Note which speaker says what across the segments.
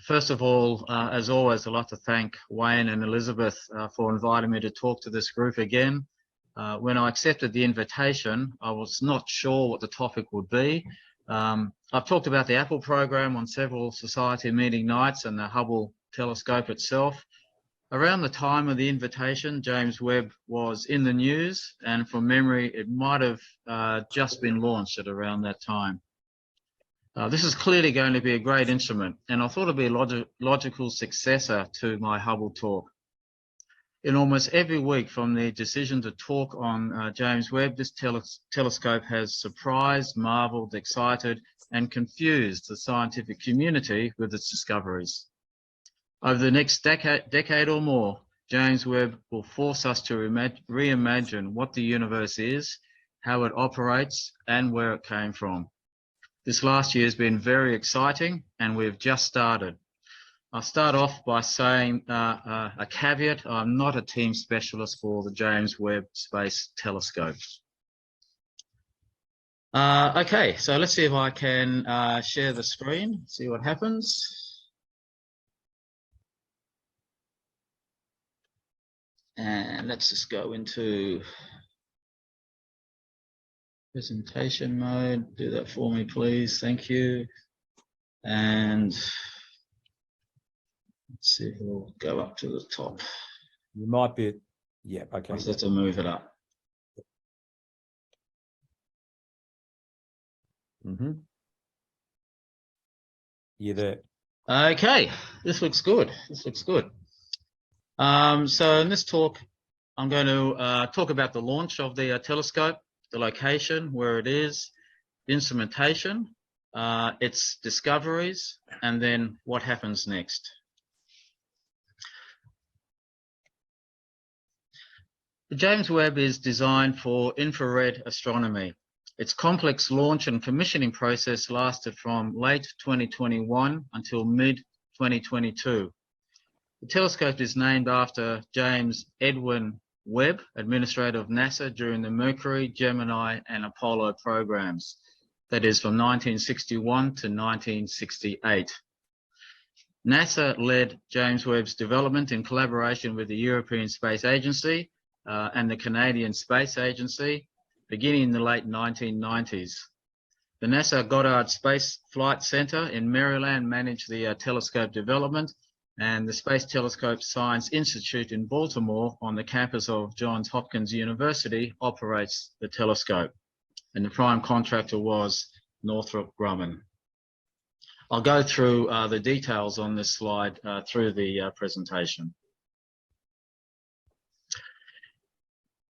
Speaker 1: First of all, as always, I'd like to thank Wayne and Elizabeth for inviting me to talk to this group again. When I accepted the invitation, I was not sure what the topic would be. I've talked about the Apple program on several society meeting nights and the Hubble telescope itself. Around the time of the invitation, James Webb was in the news, and from memory, it might have just been launched at around that time. This is clearly going to be a great instrument, and I thought it'd be a logical successor to my Hubble talk. In almost every week from the decision to talk on James Webb, this telescope has surprised, marveled, excited, and confused the scientific community with its discoveries. Over the next decade or more, James Webb will force us to reimagine what the universe is, how it operates, and where it came from. This last year has been very exciting, and we've just started. I'll start off by saying a caveat. I'm not a team specialist for the James Webb Space Telescope. Okay, so let's see if I can share the screen, see what happens. And let's just go into presentation mode. Do that for me, please. Thank you. And let's see if it'll go up to the top.
Speaker 2: You might be, yeah, okay.
Speaker 1: I'll have to move it up.
Speaker 2: You there?
Speaker 1: Okay, this looks good. This looks good. So in this talk, I'm going to talk about the launch of the telescope, the location, where it is, the instrumentation, its discoveries, and then what happens next. The James Webb is designed for infrared astronomy. Its complex launch and commissioning process lasted from late 2021 until mid-2022. The telescope is named after James Edwin Webb, administrator of NASA during the Mercury, Gemini, and Apollo programs. That is from 1961 to 1968. NASA led James Webb's development in collaboration with the European Space Agency and the Canadian Space Agency, beginning in the late 1990s. The NASA Goddard Space Flight Center in Maryland managed the telescope development, and the Space Telescope Science Institute in Baltimore on the campus of Johns Hopkins University operates the telescope, and the prime contractor was Northrop Grumman. I'll go through the details on this slide through the presentation.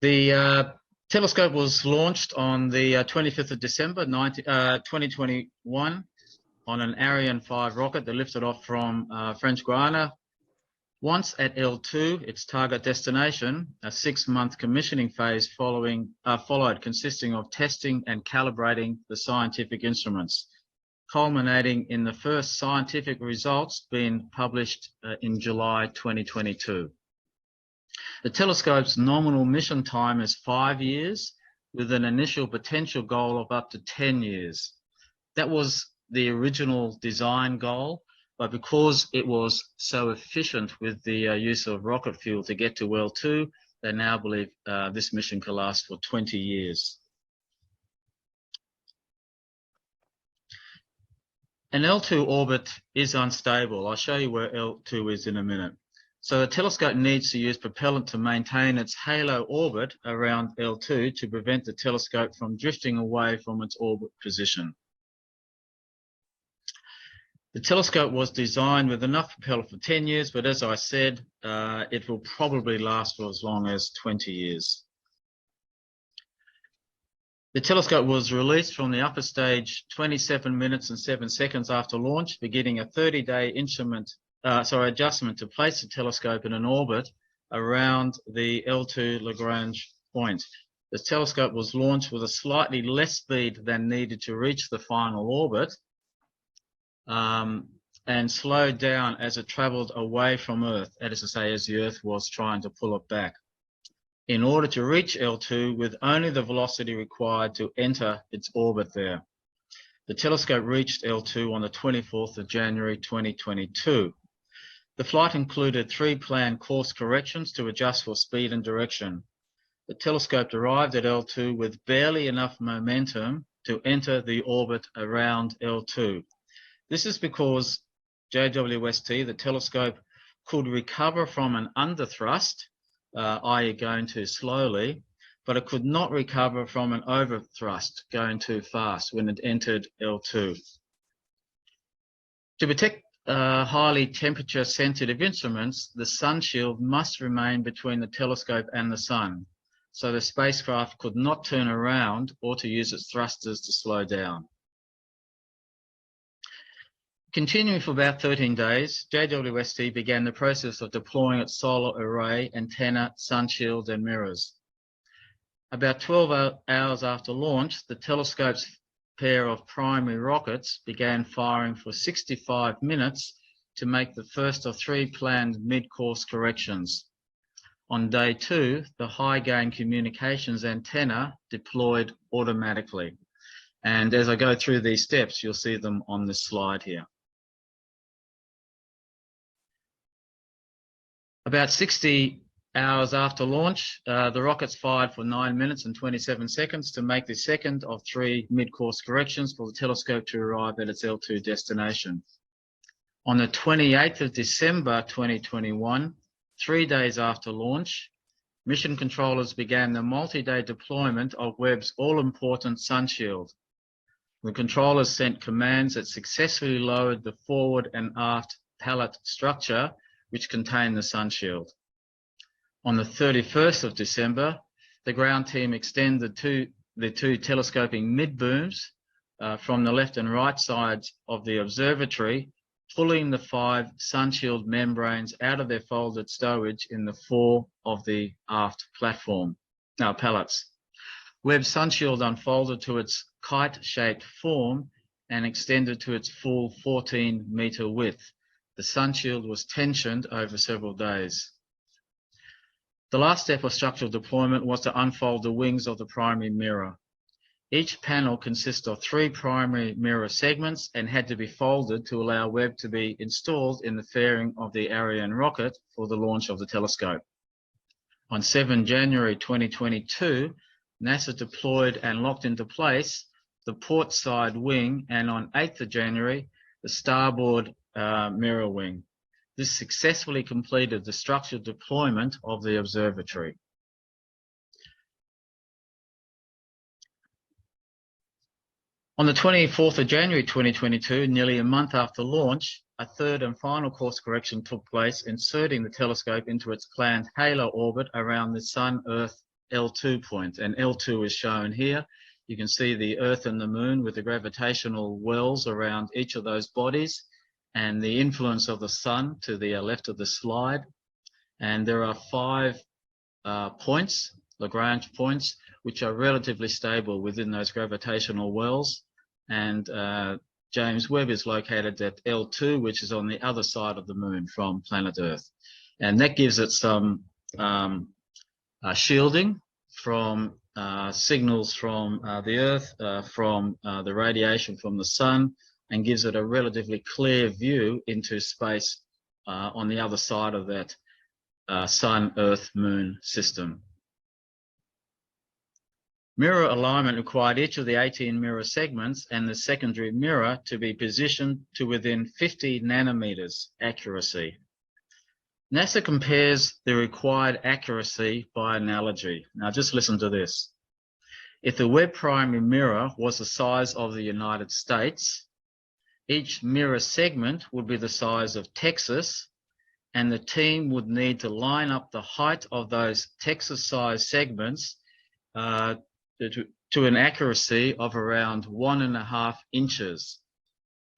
Speaker 1: The telescope was launched on the 25th of December 2021 on an Ariane 5 rocket that lifted off from French Guiana. Once at L2, its target destination, a 6-month commissioning phase followed, consisting of testing and calibrating the scientific instruments, culminating in the first scientific results being published in July 2022. The telescope's nominal mission time is 5 years, with an initial potential goal of up to 10 years. That was the original design goal, but because it was so efficient with the use of rocket fuel to get to L2, they now believe this mission can last for 20 years. An L2 orbit is unstable. I'll show you where L2 is in a minute. So the telescope needs to use propellant to maintain its halo orbit around L2 to prevent the telescope from drifting away from its orbit position. The telescope was designed with enough propellant for 10 years, but as I said, it will probably last for as long as 20 years. The telescope was released from the upper stage 27 minutes and 7 seconds after launch, beginning a 30-day adjustment to place the telescope in an orbit around the L2 Lagrange point. The telescope was launched with a slightly less speed than needed to reach the final orbit, and slowed down as it traveled away from Earth, that is to say, as the Earth was trying to pull it back, in order to reach L2 with only the velocity required to enter its orbit there. The telescope reached L2 on the 24th of January 2022. The flight included 3 planned course corrections to adjust for speed and direction. The telescope arrived at L2 with barely enough momentum to enter the orbit around L2. This is because JWST, the telescope, could recover from an underthrust, i.e. going too slowly, but it could not recover from an overthrust, going too fast when it entered L2. To protect highly temperature sensitive instruments, the sun shield must remain between the telescope and the sun, so the spacecraft could not turn around or to use its thrusters to slow down. Continuing for about 13 days, JWST began the process of deploying its solar array, antenna, sun shield and mirrors. About 12 hours after launch, the telescope's pair of primary rockets began firing for 65 minutes to make the first of 3 planned mid-course corrections. On day 2, the high-gain communications antenna deployed automatically. And as I go through these steps, you'll see them on this slide here. About 60 hours after launch, the rockets fired for 9 minutes and 27 seconds to make the second of 3 mid-course corrections for the telescope to arrive at its L2 destination. On the 28th of December 2021, 3 days after launch, mission controllers began the multi-day deployment of Webb's all-important sun shield. The controllers sent commands that successfully lowered the forward and aft pallet structure which contained the sun shield. On the 31st of December, the ground team extended the 2 telescoping mid-booms from the left and right sides of the observatory, pulling the 5 sun shield membranes out of their folded stowage in the fore of the aft pallets. Webb's sun shield unfolded to its kite-shaped form and extended to its full 14-metre width. The sun shield was tensioned over several days. The last step of structural deployment was to unfold the wings of the primary mirror. Each panel consists of 3 primary mirror segments and had to be folded to allow Webb to be installed in the fairing of the Ariane rocket for the launch of the telescope. On 7 January 2022, NASA deployed and locked into place the port side wing, and on 8th of January, the starboard mirror wing. This successfully completed the structured deployment of the observatory. On the 24th of January 2022, nearly a month after launch, a 3rd and final course correction took place, inserting the telescope into its planned halo orbit around the Sun-Earth L2 point, and L2 is shown here. You can see the Earth and the Moon with the gravitational wells around each of those bodies, and the influence of the Sun to the left of the slide. And there are 5 points, Lagrange points, which are relatively stable within those gravitational wells. And James Webb is located at L2, which is on the other side of the Moon from planet Earth. And that gives it some shielding from signals from the Earth, from the radiation from the Sun, and gives it a relatively clear view into space on the other side of that Sun-Earth-Moon system. Mirror alignment required each of the 18 mirror segments and the secondary mirror to be positioned to within 50 nanometers accuracy. NASA compares the required accuracy by analogy. Now just listen to this. If the Webb primary mirror was the size of the United States, each mirror segment would be the size of Texas, and the team would need to line up the height of those Texas-sized segments to an accuracy of around 1.5 inches.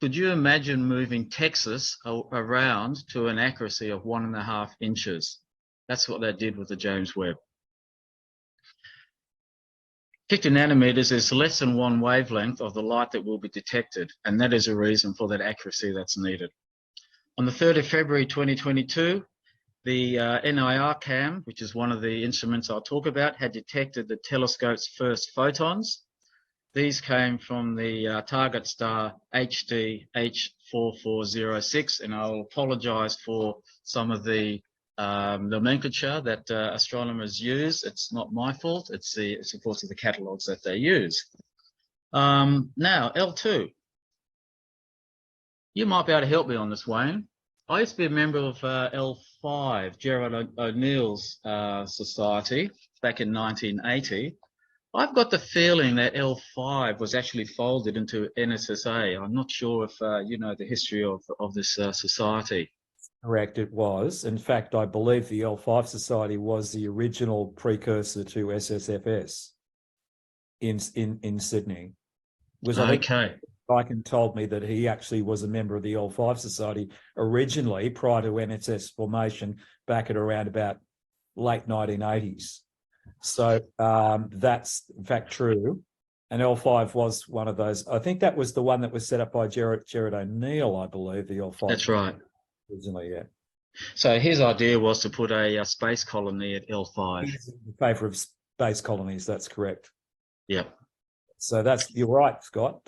Speaker 1: Could you imagine moving Texas around to an accuracy of 1.5 inches? That's what they did with the James Webb. 50 nanometers is less than 1 wavelength of the light that will be detected, and that is a reason for that accuracy that's needed. On the 3rd of February 2022, the NIR cam, which is one of the instruments I'll talk about, had detected the telescope's first photons. These came from the target star HD H4406, and I'll apologise for some of the nomenclature that astronomers use. It's not my fault. It's of course the catalogues that they use. Now L2. You might be able to help me on this, Wayne. I used to be a member of L5, Gerard O'Neill's society, back in 1980. I've got the feeling that L5 was actually folded into NSSA. I'm not sure if you know the history of this society.
Speaker 2: Correct, it was. In fact, I believe the L5 Society was the original precursor to SSFS in Sydney. Was
Speaker 1: Okay.
Speaker 2: Viken told me that he actually was a member of the L5 Society originally prior to NSS formation back at around about late 1980s. So that's in fact true. And L5 was one of those. I think that was the one that was set up by Gerard O'Neill, I believe, the L5.
Speaker 1: That's right.
Speaker 2: Originally, yeah.
Speaker 1: So his idea was to put a space colony at L5.
Speaker 2: He's in favour of space colonies, that's correct.
Speaker 1: Yep.
Speaker 2: So you're right, Scott.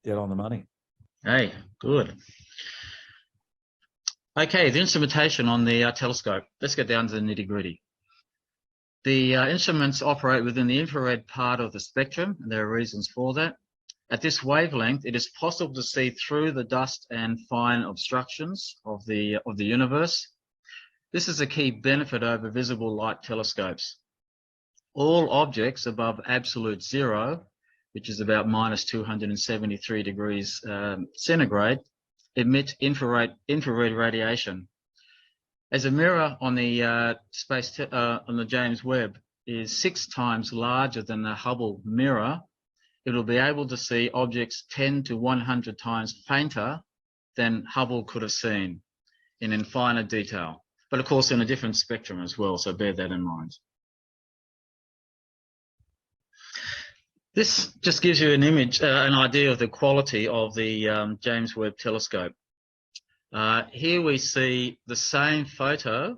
Speaker 2: Get on the money.
Speaker 1: Hey, good. Okay, the instrumentation on the telescope. Let's get down to the nitty-gritty. The instruments operate within the infrared part of the spectrum, and there are reasons for that. At this wavelength, it is possible to see through the dust and fine obstructions of the universe. This is a key benefit over visible light telescopes. All objects above absolute zero, which is about minus 273 degrees centigrade, emit infrared radiation. As a mirror on the on the James Webb is 6 times larger than the Hubble mirror, it will be able to see objects 10 to 100 times fainter than Hubble could have seen in finer detail, but of course in a different spectrum as well, so bear that in mind. This just gives you an image, an idea of the quality of the James Webb telescope. Here we see the same photo,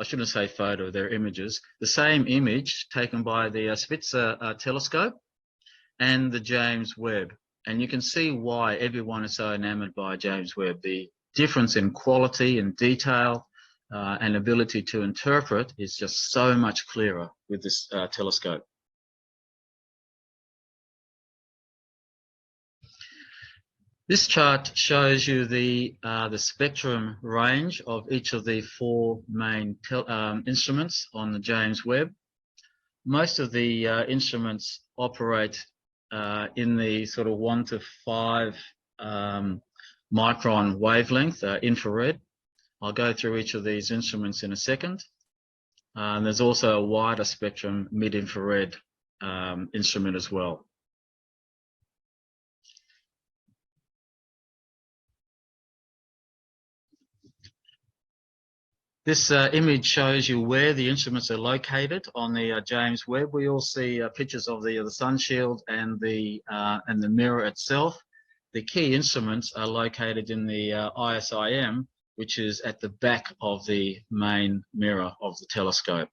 Speaker 1: I shouldn't say photo, they're images, the same image taken by the Spitzer telescope and the James Webb. And you can see why everyone is so enamored by James Webb. The difference in quality and detail and ability to interpret is just so much clearer with this telescope. This chart shows you the spectrum range of each of the 4 main instruments on the James Webb. Most of the instruments operate in the sort of 1 to 5 micron wavelength, infrared. I'll go through each of these instruments in a second. There's also a wider spectrum mid-infrared instrument as well. This image shows you where the instruments are located on the James Webb. We all see pictures of the sun shield and the mirror itself. The key instruments are located in the ISIM, which is at the back of the main mirror of the telescope.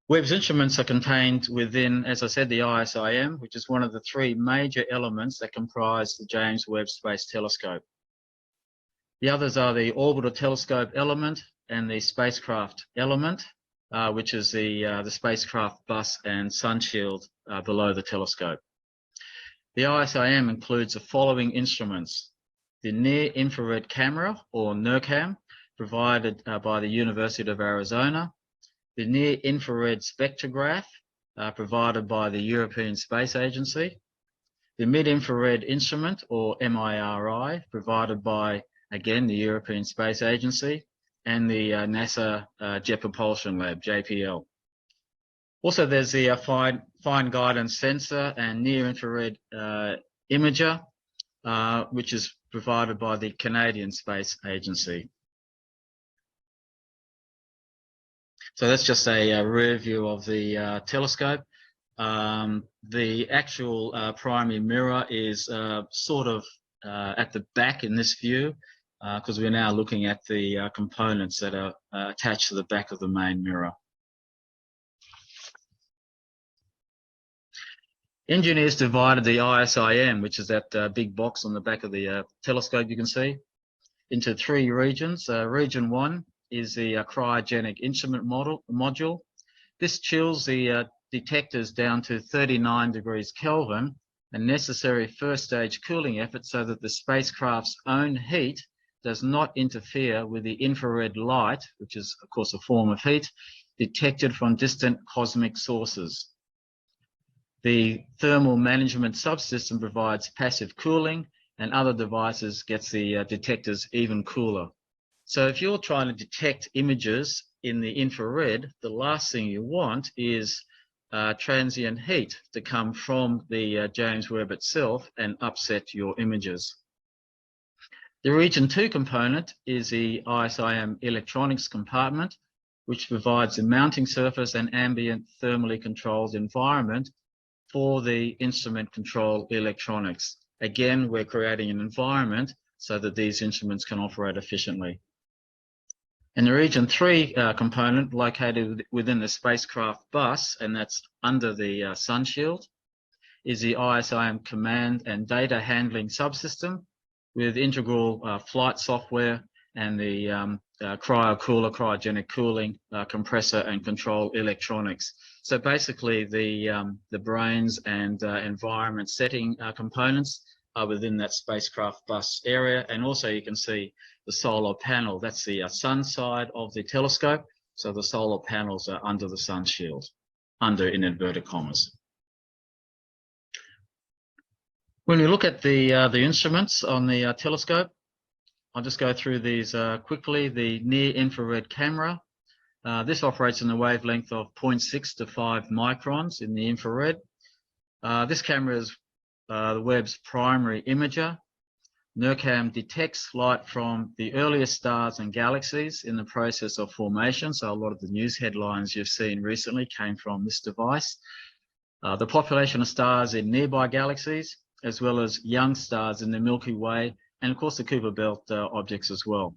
Speaker 1: Webb's instruments are contained within, as I said, the ISIM, which is one of the 3 major elements that comprise the James Webb Space Telescope. The others are the orbital telescope element and the spacecraft element, which is the spacecraft bus and sun shield below the telescope. The ISIM includes the following instruments: the near-infrared camera, or NIRCam, provided by the University of Arizona, the near-infrared spectrograph, provided by the European Space Agency, the mid-infrared instrument, or MIRI, provided by again, the European Space Agency, and the NASA Jet Propulsion Lab, JPL. Also, there's the fine guidance sensor and near-infrared imager, which is provided by the Canadian Space Agency. So that's just a rear view of the telescope. The actual primary mirror is sort of at the back in this view, because we're now looking at the components that are attached to the back of the main mirror. Engineers divided the ISIM, which is that big box on the back of the telescope you can see, into 3 regions. Region 1 is the cryogenic instrument module. This chills the detectors down to 39 degrees Kelvin, a necessary first stage cooling effort so that the spacecraft's own heat does not interfere with the infrared light, which is of course a form of heat, detected from distant cosmic sources. The thermal management subsystem provides passive cooling, and other devices gets the detectors even cooler. So if you're trying to detect images in the infrared, the last thing you want is transient heat to come from the James Webb itself and upset your images. The Region 2 component is the ISIM electronics compartment, which provides a mounting surface and ambient thermally controlled environment for the instrument control electronics. Again, we're creating an environment so that these instruments can operate efficiently. And the Region 3 component, located within the spacecraft bus, and that's under the sun shield, is the ISIM command and data handling subsystem with integral flight software and the cryogenic cooling, compressor and control electronics. So basically the brains and environment setting components are within that spacecraft bus area. And also you can see the solar panel. That's the sun side of the telescope. So the solar panels are under the sun shield, under in inverted commas. When we look at the instruments on the telescope, I'll just go through these quickly. The near-infrared camera. This operates in the wavelength of 0.6 to 5 microns in the infrared. This camera is the Webb's primary imager. NIRCam detects light from the earliest stars and galaxies in the process of formation. So a lot of the news headlines you've seen recently came from this device. The population of stars in nearby galaxies, as well as young stars in the Milky Way, and of course the Kuiper Belt objects as well.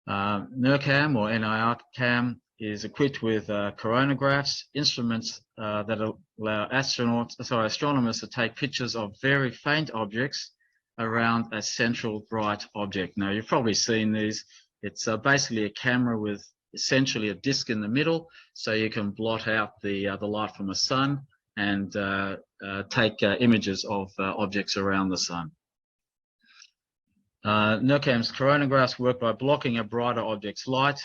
Speaker 1: NIRCam or NIRCam is equipped with coronagraphs, instruments that allow astronomers to take pictures of very faint objects around a central bright object. Now you've probably seen these. It's basically a camera with essentially a disc in the middle, so you can blot out the light from the sun and take images of objects around the sun. NIRCam's coronagraphs work by blocking a brighter object's light.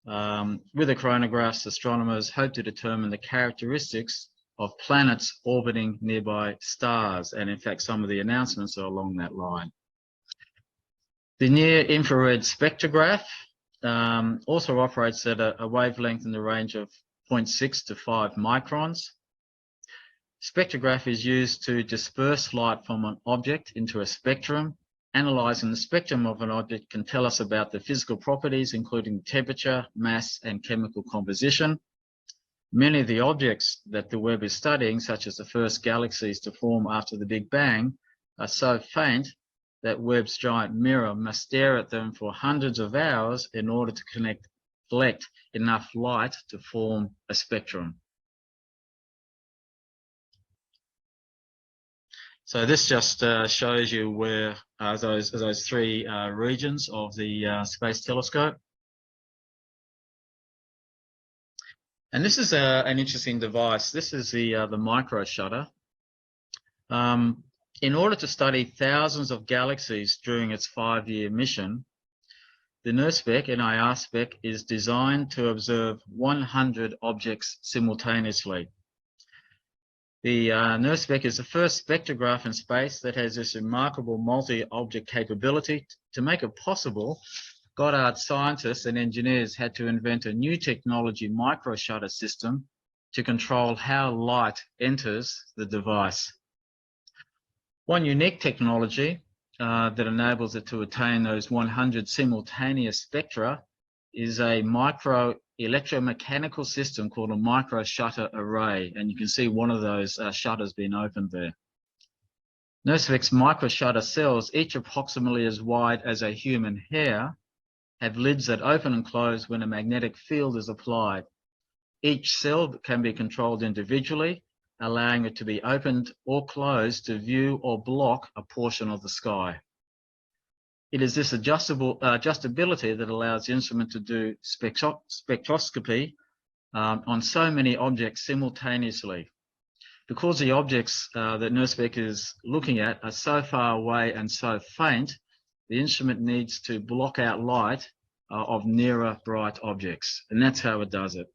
Speaker 1: With the coronagraphs, astronomers hope to determine the characteristics of planets orbiting nearby stars, and in fact some of the announcements are along that line. The near-infrared spectrograph also operates at a wavelength in the range of 0.6 to 5 microns. Spectrograph is used to disperse light from an object into a spectrum. Analysing the spectrum of an object can tell us about the physical properties, including temperature, mass, and chemical composition. Many of the objects that the Webb is studying, such as the first galaxies to form after the Big Bang, are so faint that Webb's giant mirror must stare at them for hundreds of hours in order to collect enough light to form a spectrum. So this just shows you where those 3 regions of the Space Telescope. And this is an interesting device. This is the micro shutter. In order to study thousands of galaxies during its 5-year mission, the NIR-spec is designed to observe 100 objects simultaneously. The NIR-spec is the first spectrograph in space that has this remarkable multi-object capability. To make it possible, Goddard scientists and engineers had to invent a new technology micro-shutter system to control how light enters the device. One unique technology that enables it to attain those 100 simultaneous spectra is a micro electromechanical system called a micro shutter array, and you can see one of those shutters being opened there. NIR-spec's micro shutter cells, each approximately as wide as a human hair, have lids that open and close when a magnetic field is applied. Each cell can be controlled individually, allowing it to be opened or closed to view or block a portion of the sky. It is this adjustability that allows the instrument to do spectroscopy on so many objects simultaneously. Because the objects that NIRSpec is looking at are so far away and so faint, the instrument needs to block out light of nearer bright objects, and that's how it does it.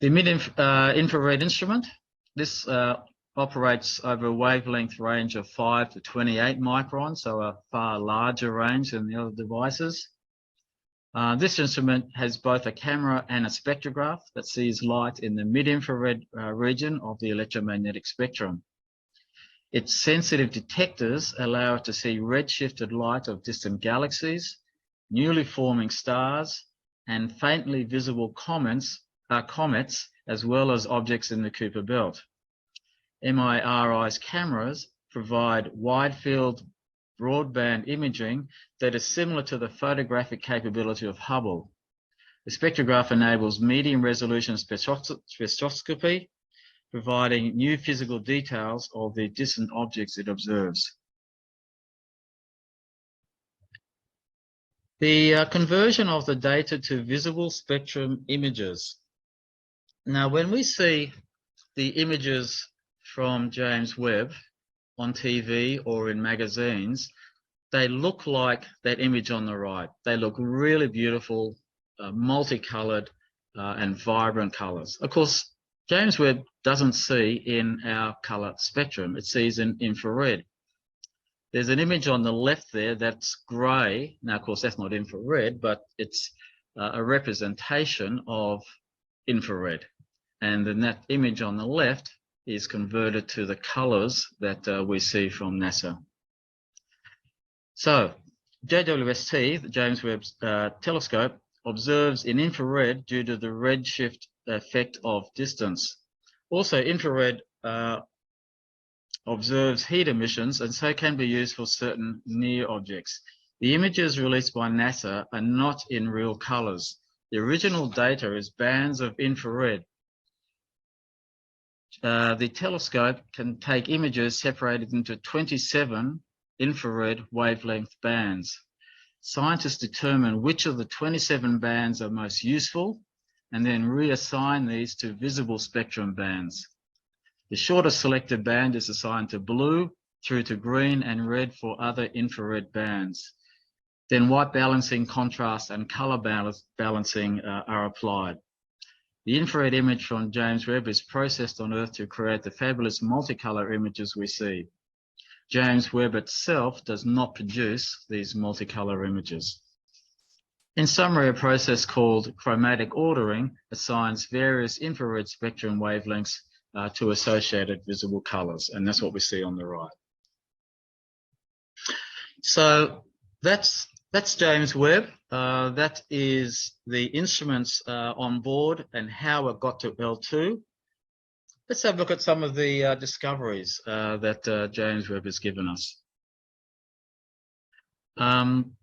Speaker 1: The mid-infrared instrument, this operates over a wavelength range of 5 to 28 microns, so a far larger range than the other devices. This instrument has both a camera and a spectrograph that sees light in the mid-infrared region of the electromagnetic spectrum. Its sensitive detectors allow it to see redshifted light of distant galaxies, newly forming stars, and faintly visible comets, as well as objects in the Kuiper belt. MIRI's cameras provide wide-field broadband imaging that is similar to the photographic capability of Hubble. The spectrograph enables medium-resolution spectroscopy, providing new physical details of the distant objects it observes. The conversion of the data to visible spectrum images. Now, when we see the images from James Webb on TV or in magazines, they look like that image on the right. They look really beautiful, multicolored and vibrant colors. Of course, James Webb doesn't see in our color spectrum. It sees in infrared. There's an image on the left there that's gray. Now, of course, that's not infrared, but it's a representation of infrared. And then that image on the left is converted to the colors that we see from NASA. So, JWST, the James Webb telescope, observes in infrared due to the redshift effect of distance. Also, infrared observes heat emissions and so can be used for certain near objects. The images released by NASA are not in real colors. The original data is bands of infrared. The telescope can take images separated into 27 infrared wavelength bands. Scientists determine which of the 27 bands are most useful and then reassign these to visible spectrum bands. The shortest selected band is assigned to blue through to green and red for other infrared bands. Then white balancing, contrast and color balancing are applied. The infrared image from James Webb is processed on Earth to create the fabulous multicolor images we see. James Webb itself does not produce these multicolor images. In summary, a process called chromatic ordering assigns various infrared spectrum wavelengths to associated visible colors, and that's what we see on the right. So that's James Webb. That is the instruments on board and how it got to L2. Let's have a look at some of the discoveries that James Webb has given us.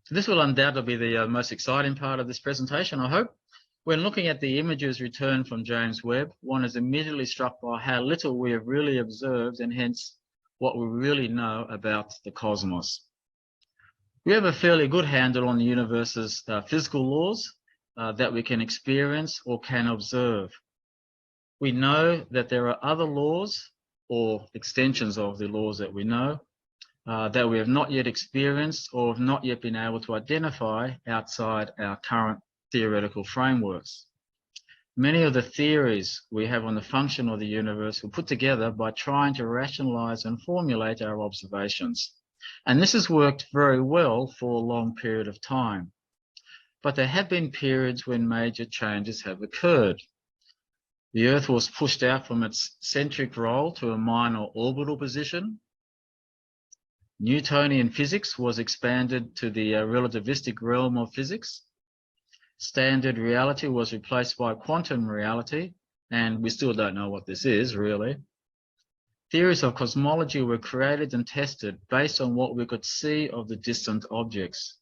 Speaker 1: This will undoubtedly be the most exciting part of this presentation, I hope. When looking at the images returned from James Webb, one is immediately struck by how little we have really observed and hence what we really know about the cosmos. We have a fairly good handle on the universe's physical laws that we can experience or can observe. We know that there are other laws or extensions of the laws that we know that we have not yet experienced or have not yet been able to identify outside our current theoretical frameworks. Many of the theories we have on the function of the universe were put together by trying to rationalize and formulate our observations. And this has worked very well for a long period of time. But there have been periods when major changes have occurred. The Earth was pushed out from its centric role to a minor orbital position. Newtonian physics was expanded to the relativistic realm of physics. Standard reality was replaced by quantum reality, and we still don't know what this is, really. Theories of cosmology were created and tested based on what we could see of the distant objects.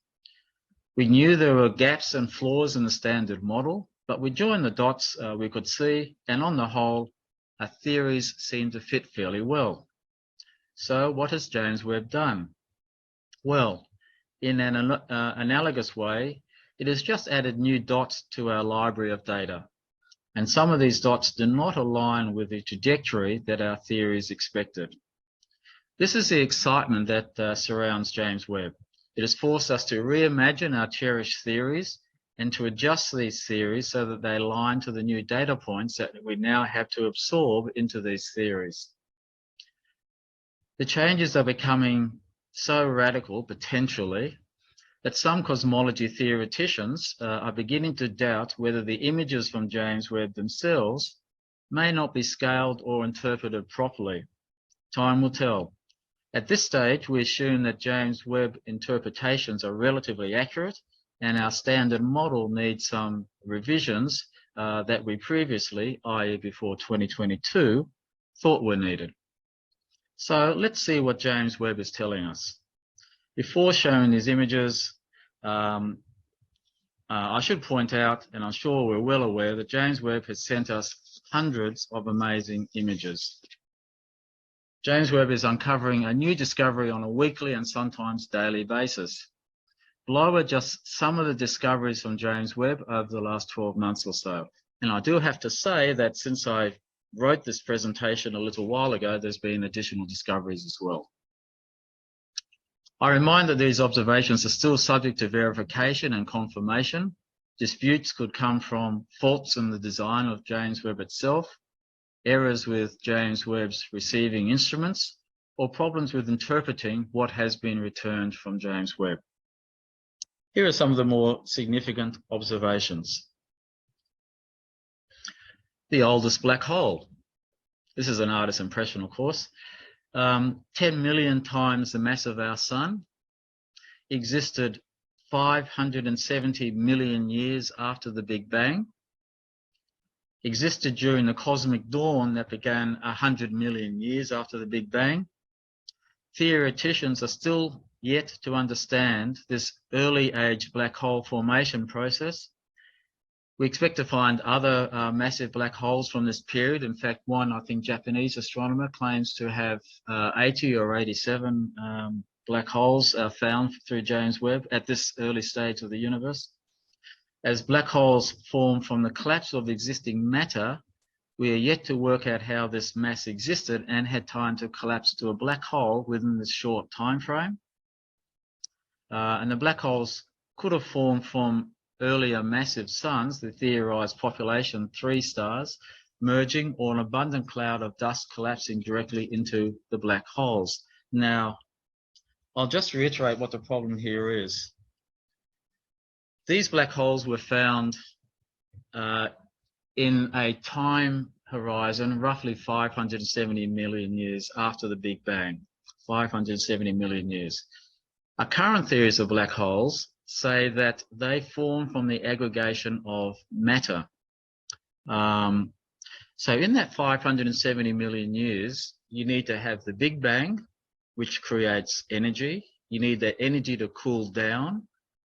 Speaker 1: We knew there were gaps and flaws in the standard model, But we joined the dots we could see, and on the whole, our theories seem to fit fairly well. So what has James Webb done? Well, in an analogous way, it has just added new dots to our library of data. And some of these dots do not align with the trajectory that our theories expected. This is the excitement that surrounds James Webb. It has forced us to reimagine our cherished theories and to adjust these theories so that they align to the new data points that we now have to absorb into these theories. The changes are becoming so radical, potentially, that some cosmology theoreticians are beginning to doubt whether the images from James Webb themselves may not be scaled or interpreted properly. Time will tell. At this stage, we assume that James Webb interpretations are relatively accurate, and our standard model needs some revisions that we previously, i.e. before 2022, thought were needed. So let's see what James Webb is telling us. Before showing these images, I should point out, and I'm sure we're well aware, that James Webb has sent us hundreds of amazing images. James Webb is uncovering a new discovery on a weekly and sometimes daily basis. Below are just some of the discoveries from James Webb over the last 12 months or so. And I do have to say that since I wrote this presentation a little while ago, there's been additional discoveries as well. I remind that these observations are still subject to verification and confirmation. Disputes could come from faults in the design of James Webb itself, errors with James Webb's receiving instruments, or problems with interpreting what has been returned from James Webb. Here are some of the more significant observations. The oldest black hole. This is an artist's impression, of course. 10 million times the mass of our sun, existed 570 million years after the Big Bang, existed during the cosmic dawn that began 100 million years after the Big Bang. Theoreticians are still yet to understand this early age black hole formation process. We expect to find other massive black holes from this period. In fact, one, I think, Japanese astronomer claims to have 80 or 87 black holes found through James Webb at this early stage of the universe. As black holes form from the collapse of existing matter, we are yet to work out how this mass existed and had time to collapse to a black hole within this short time frame. And the black holes could have formed from earlier massive suns, the theorized population 3 stars, merging, or an abundant cloud of dust collapsing directly into the black holes. Now, I'll just reiterate what the problem here is. These black holes were found in a time horizon roughly 570 million years after the Big Bang, 570 million years. Our current theories of black holes say that they form from the aggregation of matter. So in that 570 million years, you need to have the Big Bang, which creates energy. You need that energy to cool down,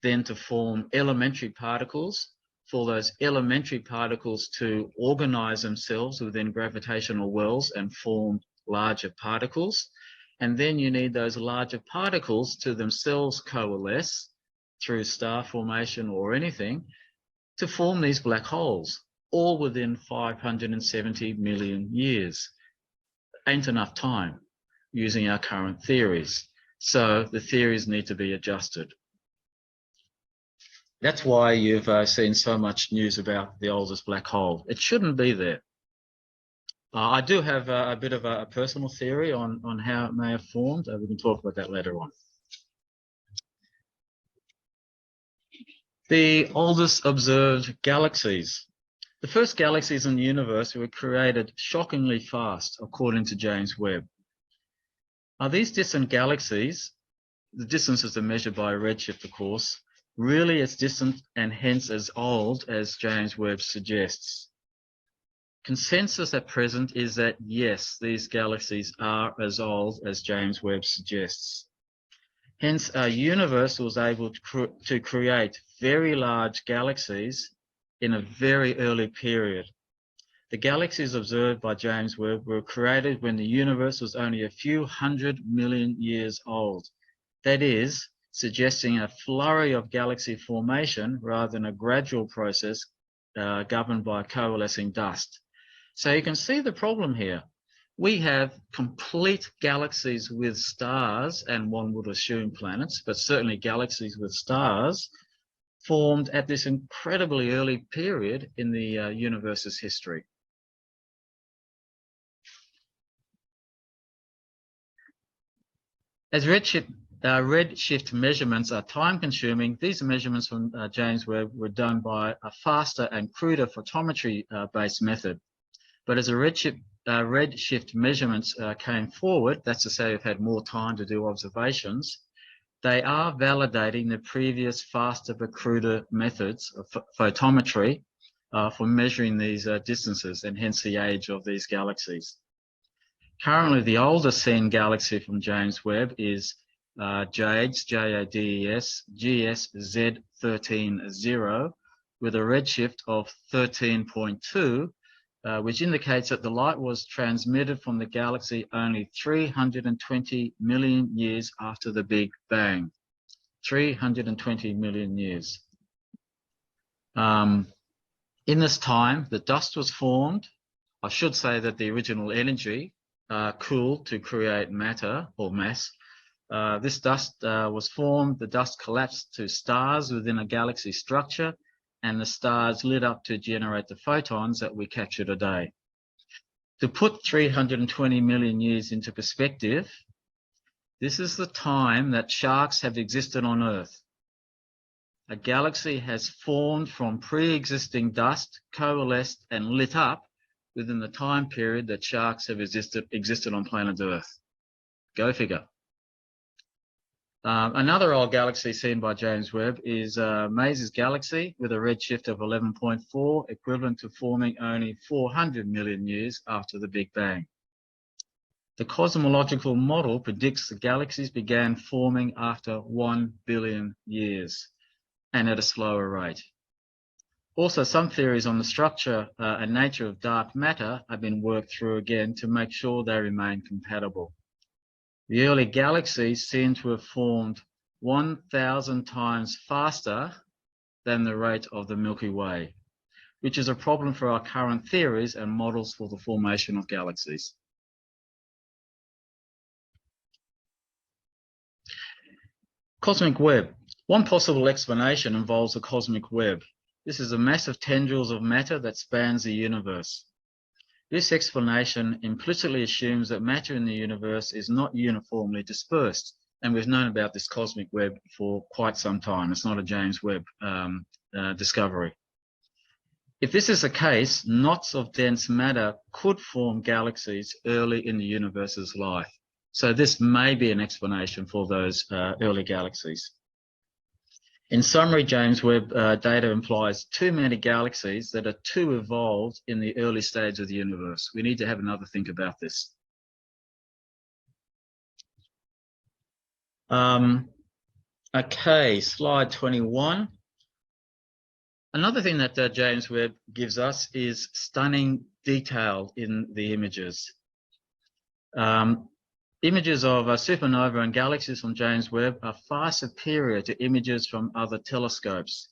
Speaker 1: then to form elementary particles, for those elementary particles to organize themselves within gravitational wells and form larger particles. And then you need those larger particles to themselves coalesce through star formation or anything to form these black holes, all within 570 million years. Ain't enough time using our current theories. So the theories need to be adjusted. That's why you've seen so much news about the oldest black hole. It shouldn't be there. I do have a bit of a personal theory on how it may have formed. We can talk about that later on. The oldest observed galaxies. The first galaxies in the universe were created shockingly fast, according to James Webb. Are these distant galaxies, the distances are measured by redshift, of course, really as distant and hence as old as James Webb suggests? Consensus at present is that yes, these galaxies are as old as James Webb suggests. Hence, our universe was able to create very large galaxies in a very early period. The galaxies observed by James Webb were created when the universe was only a few 100 million years old. That is, suggesting a flurry of galaxy formation rather than a gradual process governed by coalescing dust. So you can see the problem here. We have complete galaxies with stars, and one would assume planets, but certainly galaxies with stars, formed at this incredibly early period in the universe's history. As redshift measurements are time-consuming, these measurements from James Webb were done by a faster and cruder photometry-based method. But as redshift measurements came forward, that's to say we've had more time to do observations, they are validating the previous faster but cruder methods of photometry for measuring these distances and hence the age of these galaxies. Currently, the oldest seen galaxy from James Webb is JADES, J-A-D-E-S, GSZ130 with a redshift of 13.2, which indicates that the light was transmitted from the galaxy only 320 million years after the Big Bang. 320 million years. In this time, the dust was formed. I should say that the original energy cooled to create matter or mass. This dust was formed, the dust collapsed to stars within a galaxy structure, and the stars lit up to generate the photons that we capture today. To put 320 million years into perspective, this is the time that sharks have existed on Earth. A galaxy has formed from pre-existing dust, coalesced and lit up within the time period that sharks have existed on planet Earth. Go figure. Another old galaxy seen by James Webb is Mais's galaxy with a redshift of 11.4, equivalent to forming only 400 million years after the Big Bang. The cosmological model predicts the galaxies began forming after 1 billion years and at a slower rate. Also, some theories on the structure and nature of dark matter have been worked through again to make sure they remain compatible. The early galaxies seem to have formed 1,000 times faster than the rate of the Milky Way, which is a problem for our current theories and models for the formation of galaxies. Cosmic web. One possible explanation involves a cosmic web. This is a mass of tendrils of matter that spans the universe. This explanation implicitly assumes that matter in the universe is not uniformly dispersed, and we've known about this cosmic web for quite some time. It's not a James Webb discovery. If this is the case, knots of dense matter could form galaxies early in the universe's life. So this may be an explanation for those early galaxies. In summary, James Webb data implies too many galaxies that are too evolved in the early stage of the universe. We need to have another think about this. Okay, slide 21. Another thing that James Webb gives us is stunning detail in the images. Images of supernova and galaxies from James Webb are far superior to images from other telescopes.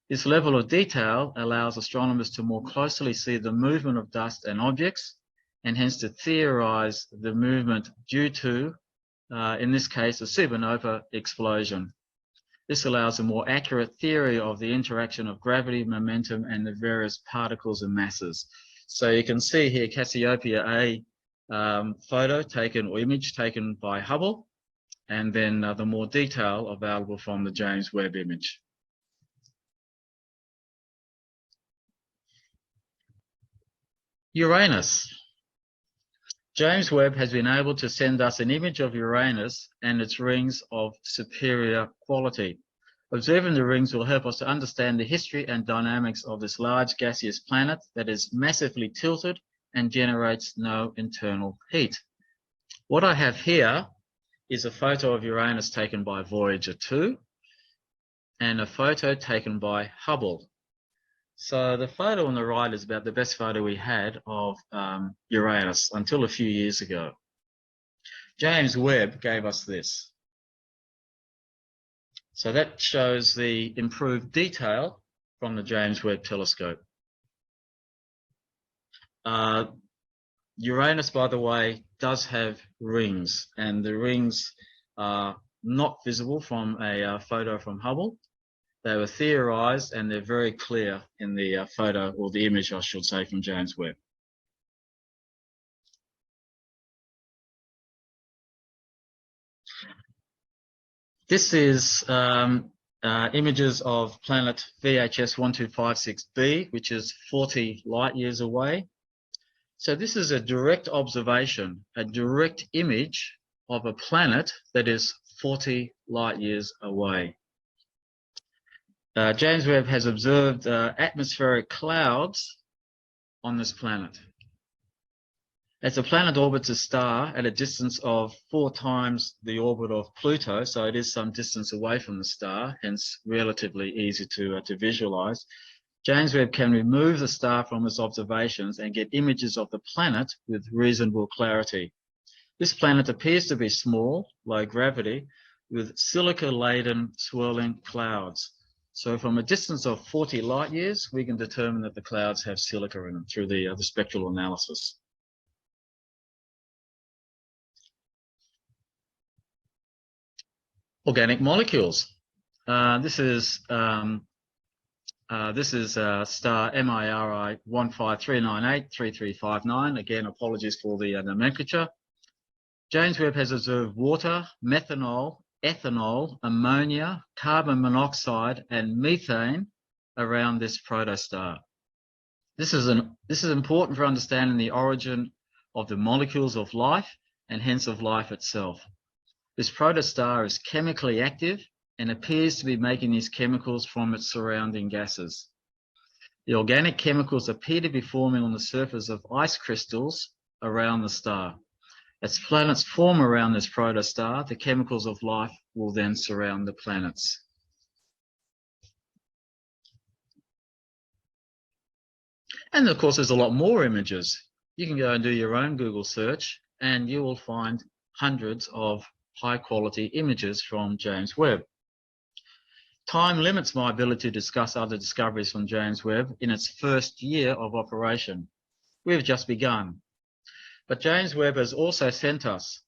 Speaker 1: This level of detail allows astronomers to more closely see the movement of dust and objects, and hence to theorize the movement due to, in this case, a supernova explosion. This allows a more accurate theory of the interaction of gravity, momentum, and the various particles and masses. So you can see here Cassiopeia A photo taken or image taken by Hubble, and then the more detail available from the James Webb image. Uranus. James Webb has been able to send us an image of Uranus and its rings of superior quality. Observing the rings will help us to understand the history and dynamics of this large gaseous planet that is massively tilted and generates no internal heat. What I have here is a photo of Uranus taken by Voyager 2 and a photo taken by Hubble. So the photo on the right is about the best photo we had of Uranus until a few years ago. James Webb gave us this. So that shows the improved detail from the James Webb telescope. Uranus, by the way, does have rings, and the rings are not visible from a photo from Hubble. They were theorized, and they're very clear in the photo, or the image, I should say, from James Webb. This is images of planet VHS 1256b, which is 40 light years away. So this is a direct observation, a direct image of a planet that is 40 light years away. James Webb has observed atmospheric clouds on this planet. As the planet orbits a star at a distance of 4 times the orbit of Pluto, so it is some distance away from the star, hence relatively easy to visualize, James Webb can remove the star from its observations and get images of the planet with reasonable clarity. This planet appears to be small, low gravity, with silica-laden swirling clouds. So from a distance of 40 light years, we can determine that the clouds have silica in them through the spectral analysis. Organic molecules. This is star MIRI 153983359. Again, apologies for the nomenclature. James Webb has observed water, methanol, ethanol, ammonia, carbon monoxide, and methane around this protostar. This is important for understanding the origin of the molecules of life and hence of life itself. This protostar is chemically active and appears to be making these chemicals from its surrounding gases. The organic chemicals appear to be forming on the surface of ice crystals around the star. As planets form around this protostar, the chemicals of life will then surround the planets. And of course, there's a lot more images. You can go and do your own Google search and you will find hundreds of high-quality images from James Webb. Time limits my ability to discuss other discoveries from James Webb in its first year of operation. We've just begun. But James Webb has also sent us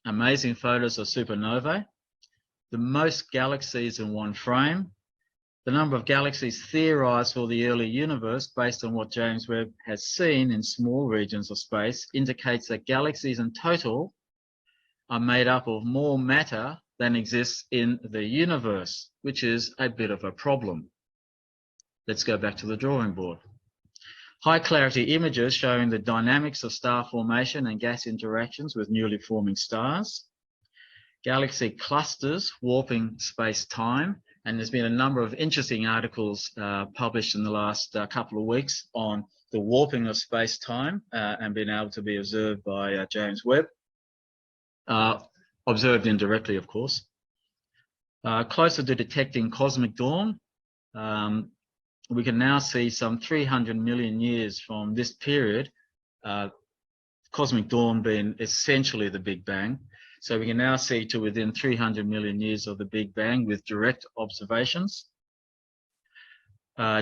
Speaker 1: amazing photos of supernovae, the most galaxies in one frame, the number of galaxies theorized for the early universe based on what James Webb has seen in small regions of space indicates that galaxies in total are made up of more matter than exists in the universe, which is a bit of a problem. Let's go back to the drawing board. High clarity images showing the dynamics of star formation and gas interactions with newly forming stars. Galaxy clusters warping space-time, and there's been a number of interesting articles published in the last couple of weeks on the warping of space-time and being able to be observed by James Webb. Observed indirectly, of course. Closer to detecting cosmic dawn, we can now see some 300 million years from this period, cosmic dawn being essentially the Big Bang. So we can now see to within 300 million years of the Big Bang with direct observations.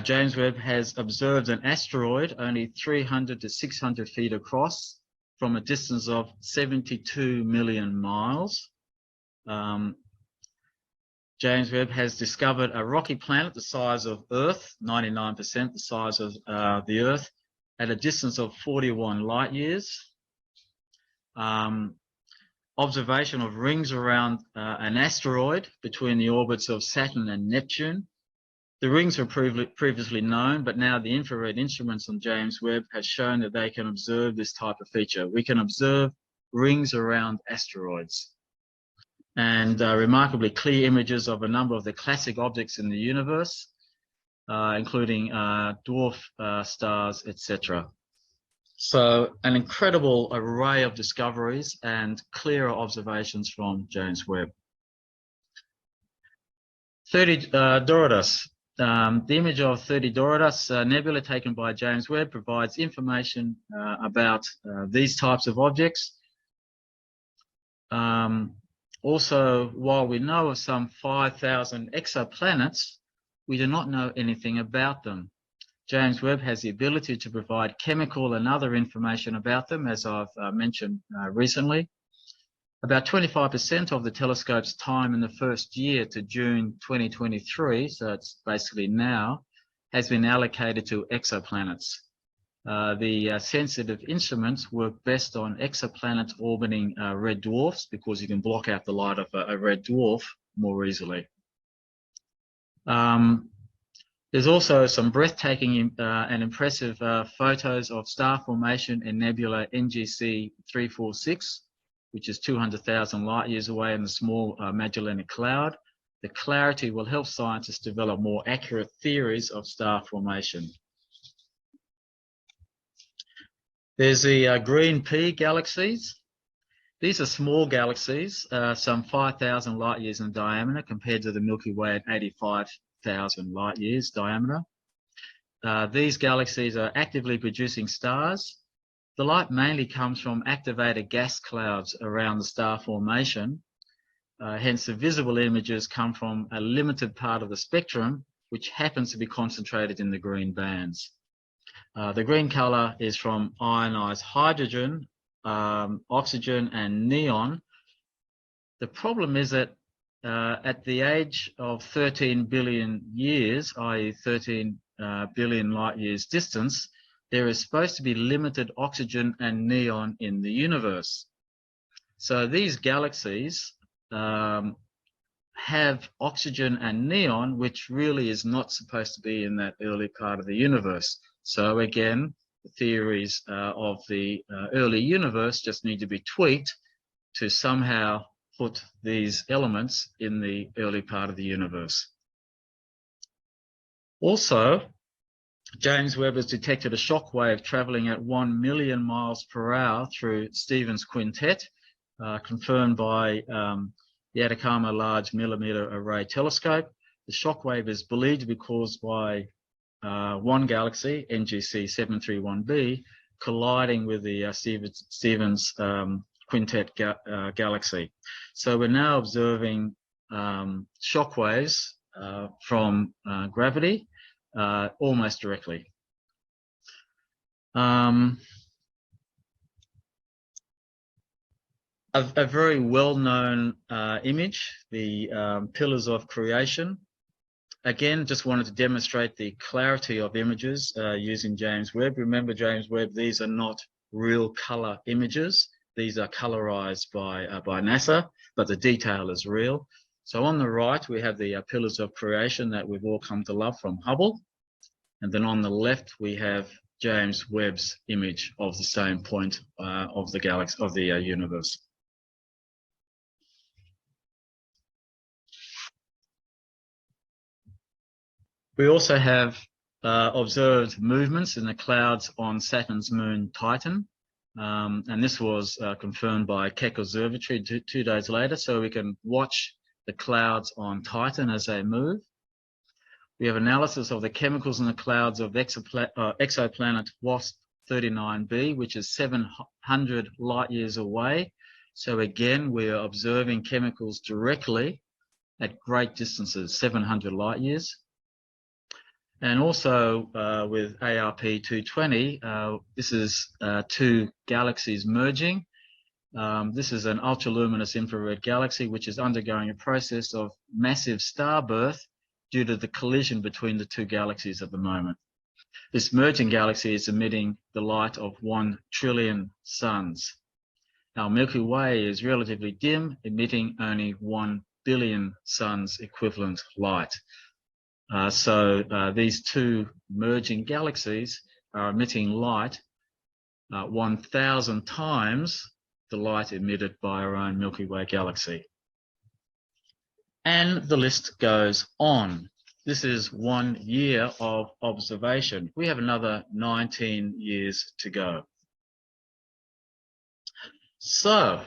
Speaker 1: James Webb has observed an asteroid only 300 to 600 feet across from a distance of 72 million miles. James Webb has discovered a rocky planet the size of Earth, 99% the size of the Earth, at a distance of 41 light years. Observation of rings around an asteroid between the orbits of Saturn and Neptune. The rings were previously known, but now the infrared instruments on James Webb have shown that they can observe this type of feature. We can observe rings around asteroids. And remarkably clear images of a number of the classic objects in the universe, including dwarf stars, etc. So an incredible array of discoveries and clearer observations from James Webb. Doradus. The image of 30 Doradus Nebula taken by James Webb provides information about these types of objects. Also, while we know of some 5,000 exoplanets, we do not know anything about them. James Webb has the ability to provide chemical and other information about them, as I've mentioned recently. About 25% of the telescope's time in the first year to June 2023, so it's basically now, has been allocated to exoplanets. The sensitive instruments work best on exoplanets orbiting red dwarfs because you can block out the light of a red dwarf more easily. There's also some breathtaking and impressive photos of star formation in nebula NGC 346, which is 200,000 light years away in the small Magellanic Cloud. The clarity will help scientists develop more accurate theories of star formation. There's the green P galaxies. These are small galaxies, some 5,000 light years in diameter compared to the Milky Way at 85,000 light years diameter. These galaxies are actively producing stars. The light mainly comes from activated gas clouds around the star formation. Hence, the visible images come from a limited part of the spectrum, which happens to be concentrated in the green bands. The green color is from ionized hydrogen, oxygen, and neon. The problem is that at the age of 13 billion years, i.e. 13 billion light years distance, there is supposed to be limited oxygen and neon in the universe. So these galaxies have oxygen and neon, which really is not supposed to be in that early part of the universe. So again, the theories of the early universe just need to be tweaked to somehow put these elements in the early part of the universe. Also, James Webb has detected a shock wave traveling at 1 million miles per hour through Stephan's quintet, confirmed by the Atacama Large Millimeter Array Telescope. The shock wave is believed to be caused by one galaxy, NGC 731b, colliding with the Stephan's quintet galaxy. So we're now observing shock waves from gravity almost directly. A very well-known image, the Pillars of Creation. Again, just wanted to demonstrate the clarity of images using James Webb. Remember, James Webb, these are not real color images. These are colorized by NASA, but the detail is real. So on the right, we have the Pillars of Creation that we've all come to love from Hubble. And then on the left, we have James Webb's image of the same point of the galaxy, of the universe. We also have observed movements in the clouds on Saturn's moon Titan. And this was confirmed by Keck Observatory 2 days later, so we can watch the clouds on Titan as they move. We have analysis of the chemicals in the clouds of exoplanet WASP 39b, which is 700 light years away. So again, we are observing chemicals directly at great distances, 700 light years. And also with ARP 220, this is two galaxies merging. This is an ultraluminous infrared galaxy which is undergoing a process of massive star birth due to the collision between the two galaxies at the moment. This merging galaxy is emitting the light of 1 trillion suns. Our Milky Way is relatively dim, emitting only 1 billion suns equivalent light. So these two merging galaxies are emitting light 1,000 times the light emitted by our own Milky Way galaxy. And the list goes on. This is 1 year of observation. We have another 19 years to go. So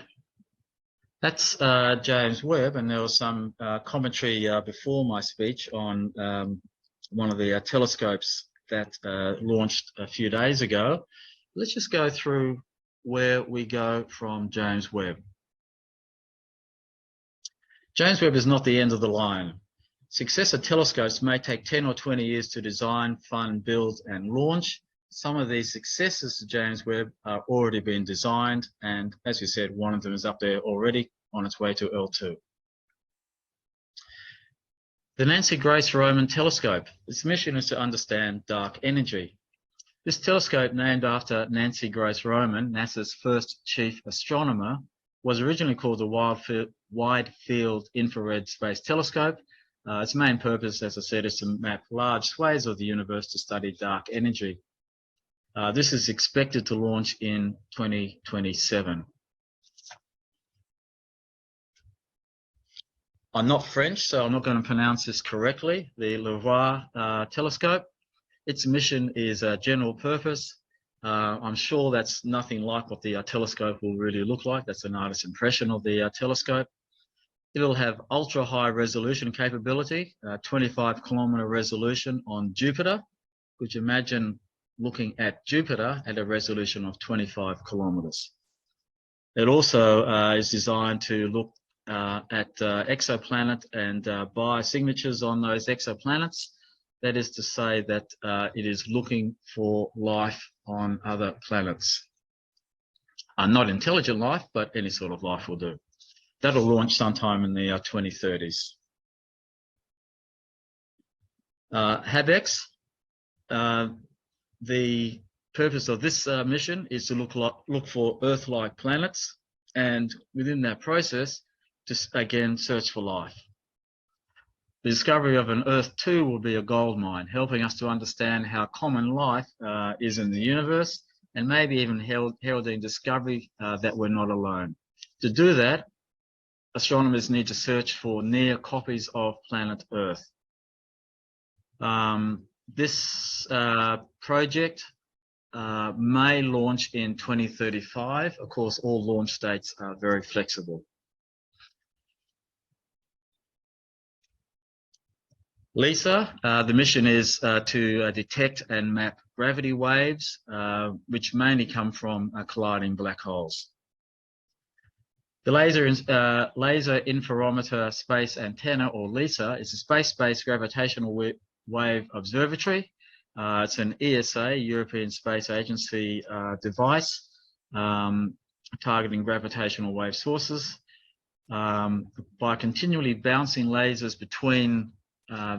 Speaker 1: that's James Webb, and there was some commentary before my speech on one of the telescopes that launched a few days ago. Let's just go through where we go from James Webb. James Webb is not the end of the line. Successor telescopes may take 10 or 20 years to design, fund, build and launch. Some of these successors to James Webb are already being designed, and as you said, one of them is up there already on its way to L2. The Nancy Grace Roman Telescope. Its mission is to understand dark energy. This telescope, named after Nancy Grace Roman, NASA's first chief astronomer, was originally called the Wide Field Infrared Space Telescope. Its main purpose, as I said, is to map large swathes of the universe to study dark energy. This is expected to launch in 2027. I'm not French, so I'm not going to pronounce this correctly. The Leroy telescope. Its mission is general purpose. I'm sure that's nothing like what the telescope will really look like. That's an artist's impression of the telescope. It'll have ultra high resolution capability, 25-kilometer resolution on Jupiter. Could you imagine looking at Jupiter at a resolution of 25 kilometers? It also is designed to look at exoplanet and biosignatures on those exoplanets. That is to say that it is looking for life on other planets. Not intelligent life, but any sort of life will do. That'll launch sometime in the 2030s. HabEx, the purpose of this mission is to look for Earth-like planets, and within that process, to again search for life. The discovery of an Earth 2 will be a goldmine, helping us to understand how common life is in the universe, and maybe even heralding discovery that we're not alone. To do that, astronomers need to search for near copies of planet Earth. This project may launch in 2035. Of course, all launch dates are very flexible. LISA, the mission is to detect and map gravity waves, which mainly come from colliding black holes. The Laser Interferometer Space Antenna, or LISA, is a space-based gravitational wave observatory. It's an ESA, European Space Agency device, targeting gravitational wave sources. By continually bouncing lasers between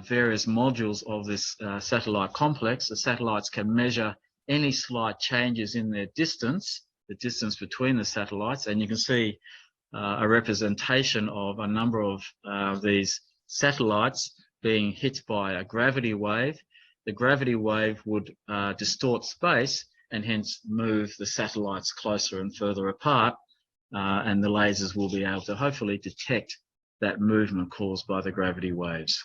Speaker 1: various modules of this satellite complex, the satellites can measure any slight changes in their distance, the distance between the satellites, and you can see a representation of a number of these satellites being hit by a gravity wave. The gravity wave would distort space and hence move the satellites closer and further apart, and the lasers will be able to hopefully detect that movement caused by the gravity waves.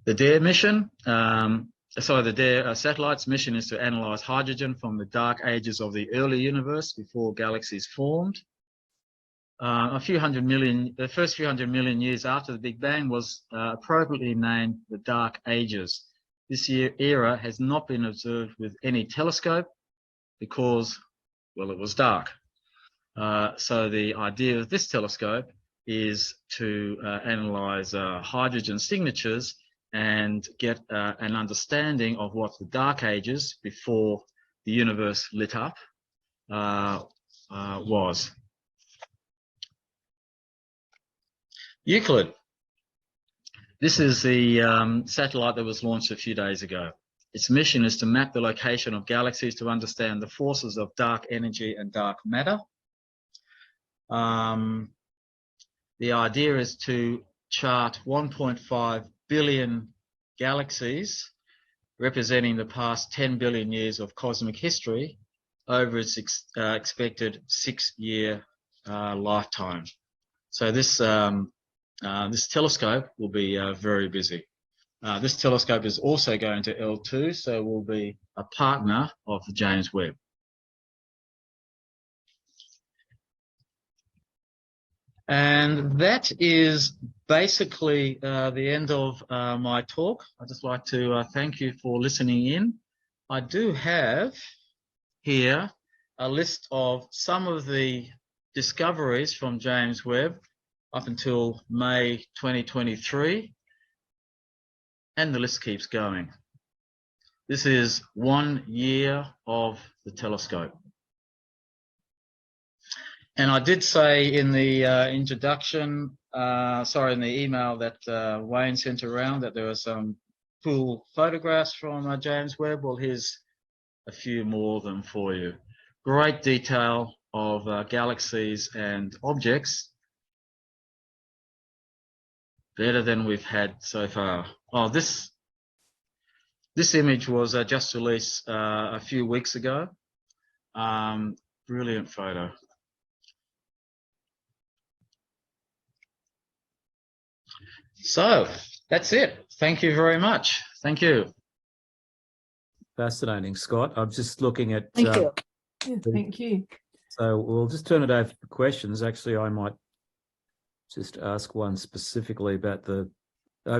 Speaker 1: The DARE mission, the DARE satellite's mission is to analyze hydrogen from the dark ages of the early universe before galaxies formed. The first few hundred million years after the Big Bang was appropriately named the Dark Ages. This era has not been observed with any telescope because, well, it was dark. So the idea of this telescope is to analyze hydrogen signatures and get an understanding of what the dark ages before the universe lit up was. Euclid. This is the satellite that was launched a few days ago. Its mission is to map the location of galaxies to understand the forces of dark energy and dark matter. The idea is to chart 1.5 billion galaxies representing the past 10 billion years of cosmic history over its expected 6-year lifetime. So this telescope will be very busy. This telescope is also going to L2, so will be a partner of the James Webb. And that is basically the end of my talk. I'd just like to thank you for listening in. I do have here a list of some of the discoveries from James Webb up until May 2023, and the list keeps going. This is 1 year of the telescope. And I did say in the introduction, in the email that Wayne sent around, that there were some cool photographs from James Webb. Well, here's a few more of them for you. Great detail of galaxies and objects. Better than we've had so far. Oh, this image was just released a few weeks ago. Brilliant photo. So that's it. Thank you very much. Thank you.
Speaker 2: Fascinating, Scott. I'm just looking at.
Speaker 3: Thank you. Yeah, thank you.
Speaker 2: So we'll just turn it over for questions. Actually, I might just ask one specifically about the.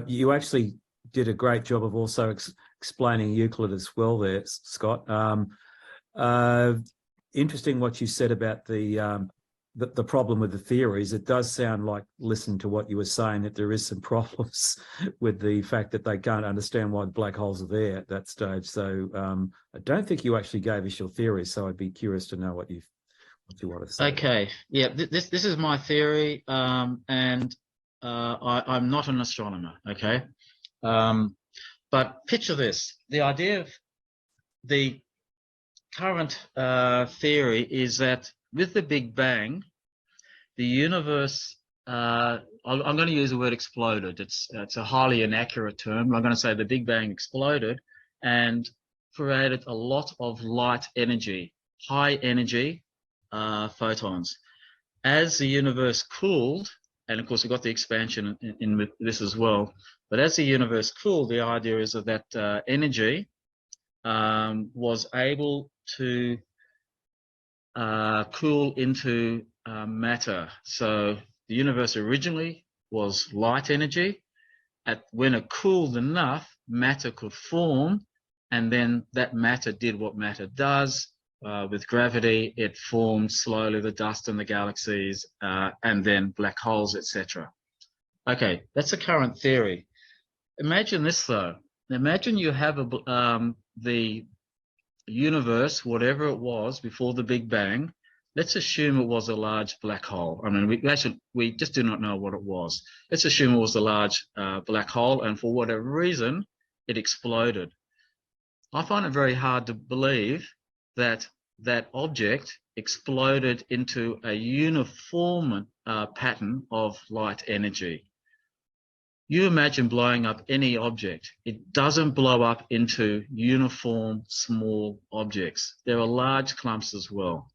Speaker 2: You actually did a great job of also explaining Euclid as well there, Scott. Interesting what you said about the problem with the theories. It does sound like, listening to what you were saying, that there is some problems with the fact that they can't understand why the black holes are there at that stage. So I don't think you actually gave us your theory. So I'd be curious to know what you want to say.
Speaker 1: Okay. Yeah. This is my theory, and I'm not an astronomer. Okay. But picture this: the idea of the current theory is that with the Big Bang, the universe, I'm going to use the word exploded. It's a highly inaccurate term. I'm going to say the Big Bang exploded and created a lot of light energy, high energy photons. As the universe cooled, and of course we've got the expansion in with this as well, but as the universe cooled, the idea is that energy was able to cool into matter. So the universe originally was light energy. When it cooled enough, matter could form, and then that matter did what matter does. With gravity, it formed slowly the dust in the galaxies, and then black holes, etc. Okay, that's the current theory. Imagine this though. Imagine you have the universe, whatever it was before the Big Bang. Let's assume it was a large black hole. I mean, we just do not know what it was. Let's assume it was a large black hole, and for whatever reason, it exploded. I find it very hard to believe that that object exploded into a uniform pattern of light energy. You imagine blowing up any object. It doesn't blow up into uniform small objects. There are large clumps as well.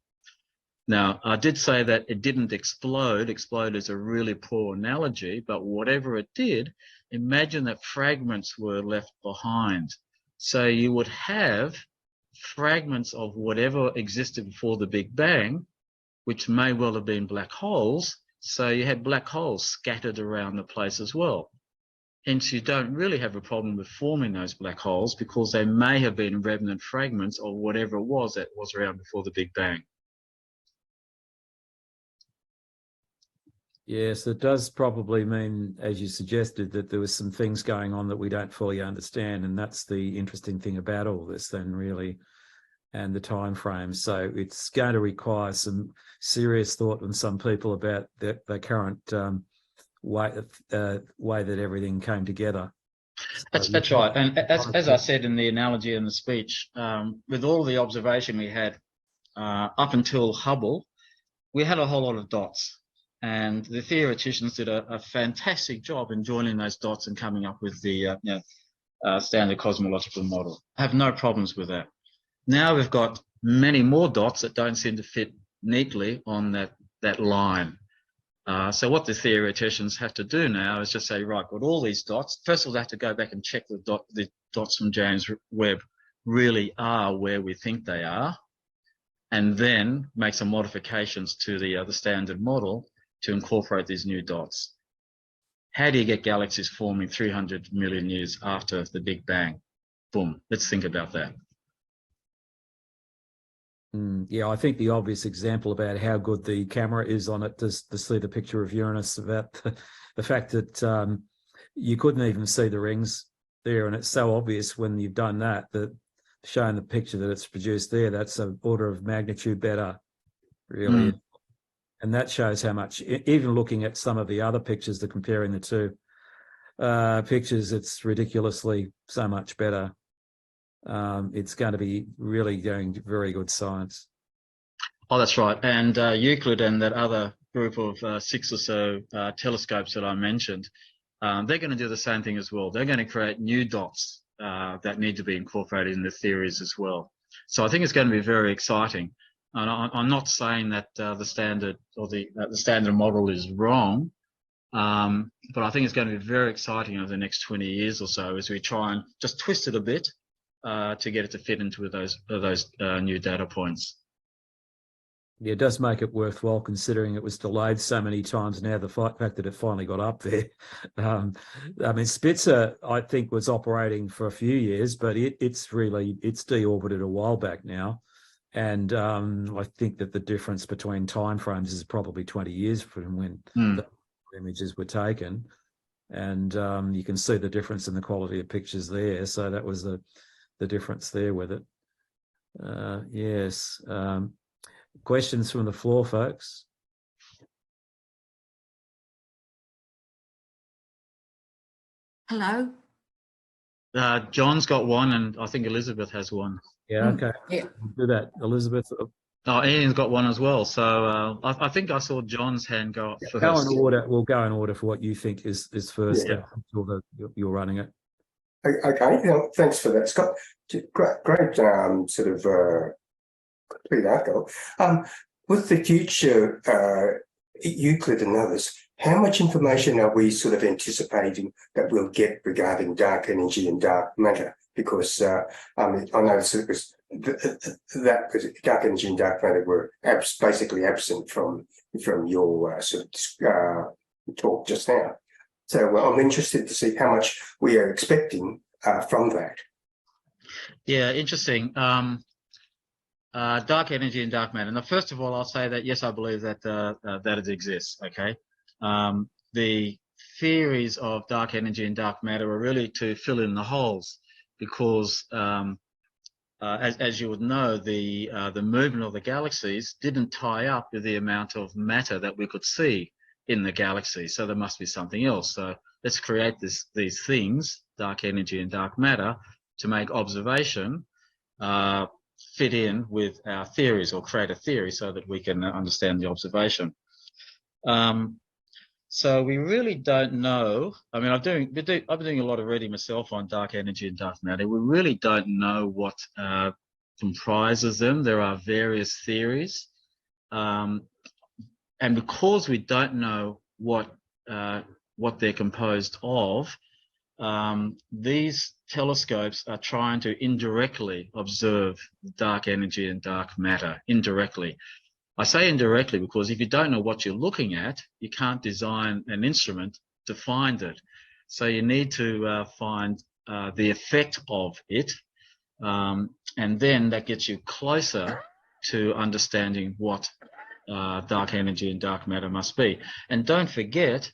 Speaker 1: Now, I did say that it didn't explode. Explode is a really poor analogy, but whatever it did, imagine that fragments were left behind. So you would have fragments of whatever existed before the Big Bang, which may well have been black holes. So you had black holes scattered around the place as well. Hence, you don't really have a problem with forming those black holes because they may have been remnant fragments of whatever it was that was around before the Big Bang.
Speaker 2: Yes, it does probably mean, as you suggested, that there was some things going on that we don't fully understand, and that's the interesting thing about all this then, really, and the time frame. So it's going to require some serious thought from some people about the current way that everything came together.
Speaker 1: That's right. And as I said in the analogy in the speech, with all the observation we had up until Hubble, we had a whole lot of dots. And the theoreticians did a fantastic job in joining those dots and coming up with the standard cosmological model. I have no problems with that. Now we've got many more dots that don't seem to fit neatly on that line. So what the theoreticians have to do now is just say, right, got all these dots. First of all, they have to go back and check the dots from James Webb really are where we think they are, and then make some modifications to the standard model to incorporate these new dots. How do you get galaxies forming 300 million years after the Big Bang? Boom. Let's think about that.
Speaker 2: Yeah, I think the obvious example about how good the camera is on it to see the picture of Uranus, about the fact that you couldn't even see the rings there, and it's so obvious when you've done that, that showing the picture that it's produced there, that's an order of magnitude better, really. And that shows how much, even looking at some of the other pictures, comparing the two pictures, it's ridiculously so much better. It's going to be really doing very good science.
Speaker 1: Oh, that's right. And Euclid and that other group of 6 or so telescopes that I mentioned, they're going to do the same thing as well. They're going to create new dots that need to be incorporated in the theories as well. So I think it's going to be very exciting. And I'm not saying that the standard or the standard model is wrong, but I think it's going to be very exciting over the next 20 years or so as we try and just twist it a bit to get it to fit into those new data points.
Speaker 2: Yeah, it does make it worthwhile considering it was delayed so many times now, the fact that it finally got up there. I mean, Spitzer, I think, was operating for a few years, but it's deorbited a while back now. And I think that the difference between timeframes is probably 20 years from when the images were taken. And you can see the difference in the quality of pictures there. So that was the difference there with it. Yes. Questions from the floor, folks?
Speaker 3: Hello.
Speaker 1: John's got one, and I think Elizabeth has one.
Speaker 2: Yeah, okay.
Speaker 3: Yeah.
Speaker 2: Do that, Elizabeth.
Speaker 1: Oh, Ian's got one as well. So I think I saw John's hand go up first.
Speaker 2: Go in order. We'll go in order for what you think is first.
Speaker 1: Yeah.
Speaker 2: Until you're running it.
Speaker 4: Okay, thanks for that, Scott. Great sort of complete article. With the future Euclid and others, how much information are we sort of anticipating that we'll get regarding dark energy and dark matter? Because I noticed it was that dark energy and dark matter were basically absent from your sort of talk just now. So I'm interested to see how much we are expecting from that.
Speaker 1: Yeah, interesting. Dark energy and dark matter. Now, first of all, I'll say that yes, I believe that that it exists. Okay, the theories of dark energy and dark matter are really to fill in the holes, because as you would know, the movement of the galaxies didn't tie up with the amount of matter that we could see in the galaxy. So there must be something else. So let's create these things, dark energy and dark matter, to make observation fit in with our theories, or create a theory so that we can understand the observation. So we really don't know. I mean, I've been doing a lot of reading myself on dark energy and dark matter. We really don't know what comprises them. There are various theories. And because we don't know what they're composed of, these telescopes are trying to indirectly observe dark energy and dark matter, indirectly. I say indirectly because if you don't know what you're looking at, you can't design an instrument to find it. So you need to find the effect of it, and then that gets you closer to understanding what dark energy and dark matter must be. And don't forget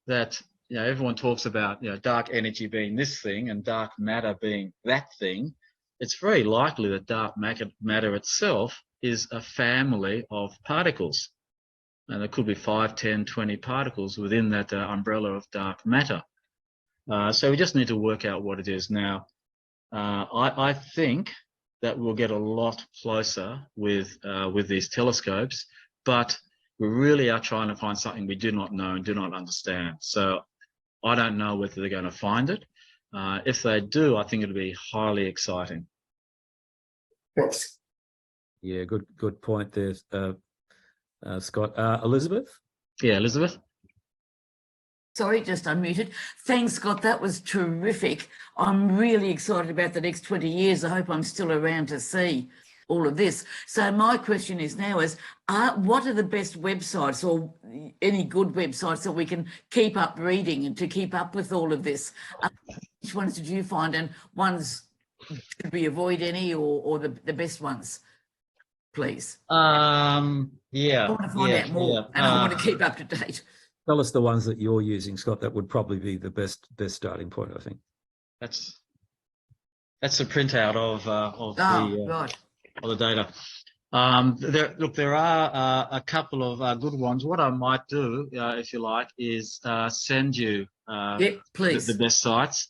Speaker 1: that everyone talks about dark energy being this thing and dark matter being that thing. It's very likely that dark matter itself is a family of particles, and there could be 5, 10, 20 particles within that umbrella of dark matter. So we just need to work out what it is. Now, I think that we'll get a lot closer with these telescopes, but we really are trying to find something we do not know and do not understand. So I don't know whether they're going to find it. If they do, I think it'll be highly exciting.
Speaker 4: Thanks.
Speaker 2: Yeah, good point there, Scott. Elizabeth?
Speaker 1: Yeah, Elizabeth?
Speaker 3: Sorry, just unmuted. Thanks, Scott. That was terrific. I'm really excited about the next 20 years. I hope I'm still around to see all of this. So my question is now is, what are the best websites or any good websites that we can keep up reading and to keep up with all of this? Which ones did you find, and ones should we avoid any, or the best ones, please?
Speaker 1: Yeah.
Speaker 3: I want to find out more,
Speaker 1: Yeah.
Speaker 3: and I want to keep up to date.
Speaker 2: Tell us the ones that you're using, Scott. That would probably be the best starting point, I think.
Speaker 1: That's a printout of
Speaker 3: Right.
Speaker 1: of the data. There are a couple of good ones. What I might do, if you like, is send you
Speaker 3: Please.
Speaker 1: the best sites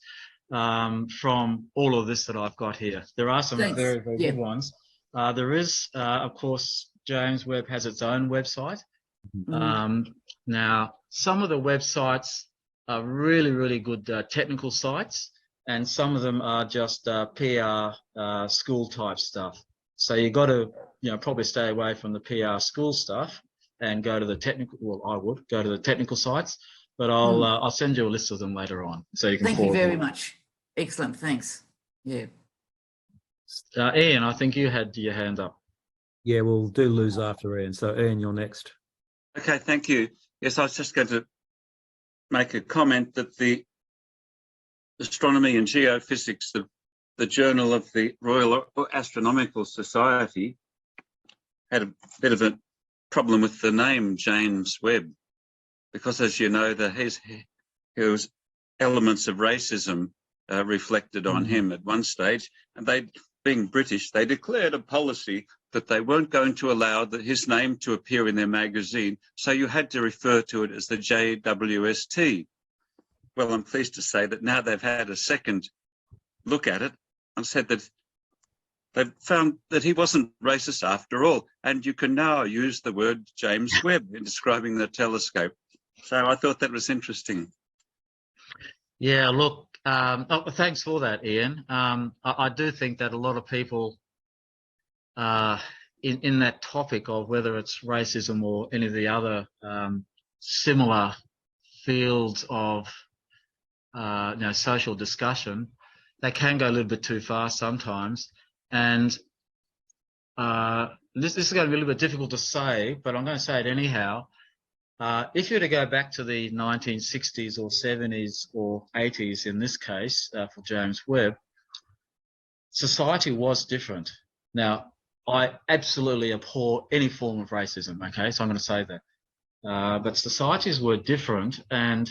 Speaker 1: from all of this that I've got here. There are some very, very good ones. There is, of course, James Webb has its own website. Now, some of the websites are really, really good technical sites, and some of them are just PR school type stuff. So you got to, probably stay away from the PR school stuff and go to the technical. Well, I would go to the technical sites, but I'll send you a list of them later on, so you can.
Speaker 3: Thank you very much. Excellent. Thanks. Yeah.
Speaker 1: Ian, I think you had your hand up.
Speaker 2: Yeah, we'll do Luz after Ian. So Ian, you're next.
Speaker 5: Okay, thank you. Yes, I was just going to make a comment that the Astronomy and Geophysics, the Journal of the Royal Astronomical Society, had a bit of a problem with the name James Webb, because, as you know, there was elements of racism reflected on him at one stage, and they, being British, they declared a policy that they weren't going to allow his name to appear in their magazine, so you had to refer to it as the JWST. Well, I'm pleased to say that now they've had a second look at it and said that they've found that he wasn't racist after all, and you can now use the word James Webb in describing the telescope. So I thought that was interesting.
Speaker 1: Yeah, look, thanks for that, Ian. I do think that a lot of people in that topic of whether it's racism or any of the other similar fields of social discussion, they can go a little bit too far sometimes. And this is going to be a little bit difficult to say, but I'm going to say it anyhow. If you were to go back to the 1960s or 70s or 80s, in this case, for James Webb, society was different. Now, I absolutely abhor any form of racism, okay? So I'm going to say that. But societies were different, and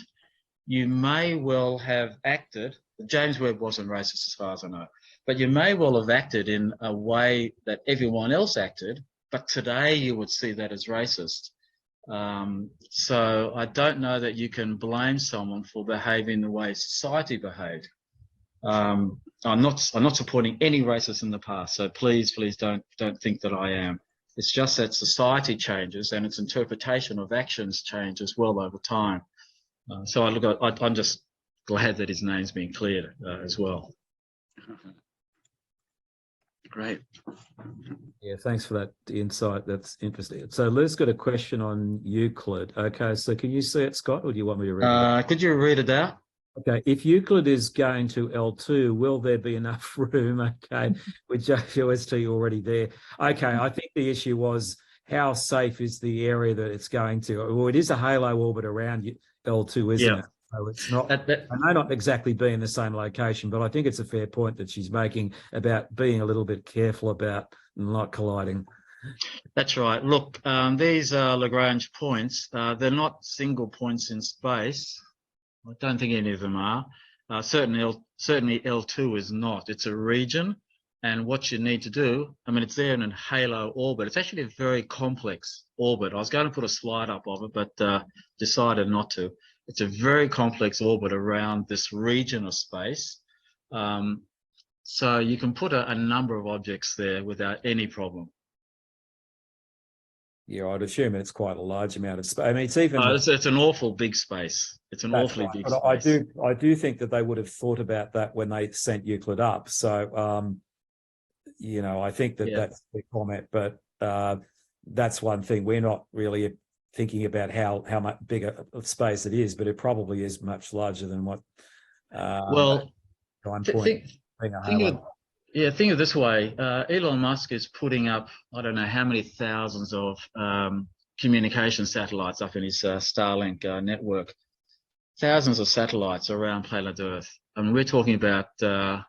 Speaker 1: you may well have acted, James Webb wasn't racist as far as I know, but you may well have acted in a way that everyone else acted, but today you would see that as racist. So I don't know that you can blame someone for behaving the way society behaved. I'm not supporting any racists in the past, so please don't think that I am. It's just that society changes and its interpretation of actions change as well over time. So I'm just glad that his name's been cleared as well.
Speaker 5: Great.
Speaker 2: Yeah, thanks for that insight. That's interesting. So Liz got a question on Euclid. Okay, so can you see it, Scott, or do you want me to read it out?
Speaker 1: Could you read it out?
Speaker 2: Okay, if Euclid is going to L2, will there be enough room, okay, with JWST already there? Okay, I think the issue was how safe is the area that it's going to? Well, it is a halo orbit around L2, isn't it? So it's not, I may not exactly be in the same location, but I think it's a fair point that she's making about being a little bit careful about not colliding.
Speaker 1: That's right. Look, these are Lagrange points. They're not single points in space. I don't think any of them are. Certainly L2 is not. It's a region. And what you need to do, I mean, it's there in a halo orbit. It's actually a very complex orbit. I was going to put a slide up of it, but decided not to. It's a very complex orbit around this region of space. So you can put a number of objects there without any problem.
Speaker 2: Yeah, I'd assume it's quite a large amount of space. I mean, it's even...
Speaker 1: it's an awful big space. It's an awfully big space.
Speaker 2: I do think that they would have thought about that when they sent Euclid up. So, I think that that's the comment, but that's one thing. We're not really thinking about how much bigger of space it is, but it probably is much larger than what.
Speaker 1: Yeah, think of it this way. Elon Musk is putting up, I don't know how many thousands of communication satellites up in his Starlink network. Thousands of satellites around planet Earth. I mean, we're talking about, I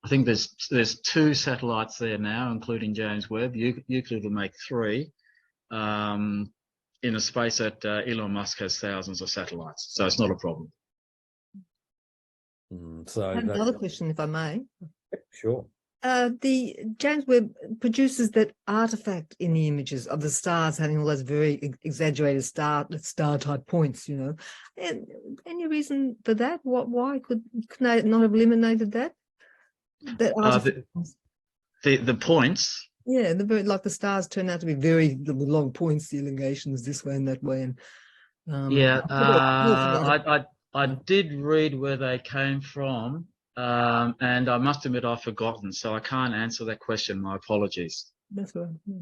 Speaker 1: think there's 2 satellites there now, including James Webb. Euclid will make 3. In a space that Elon Musk has thousands of satellites. So it's not a problem.
Speaker 2: So
Speaker 6: I have another question, if I may.
Speaker 2: Sure.
Speaker 6: The James Webb produces that artifact in the images of the stars having all those very exaggerated star type points, you know. And any reason for that? Why couldn't they not have eliminated that? That artifact.
Speaker 1: The points.
Speaker 6: Yeah, like the stars turn out to be very long points, the elongations this way and that way. And
Speaker 1: I did read where they came from. And I must admit I've forgotten, so I can't answer that question. My apologies.
Speaker 6: That's right. Yeah.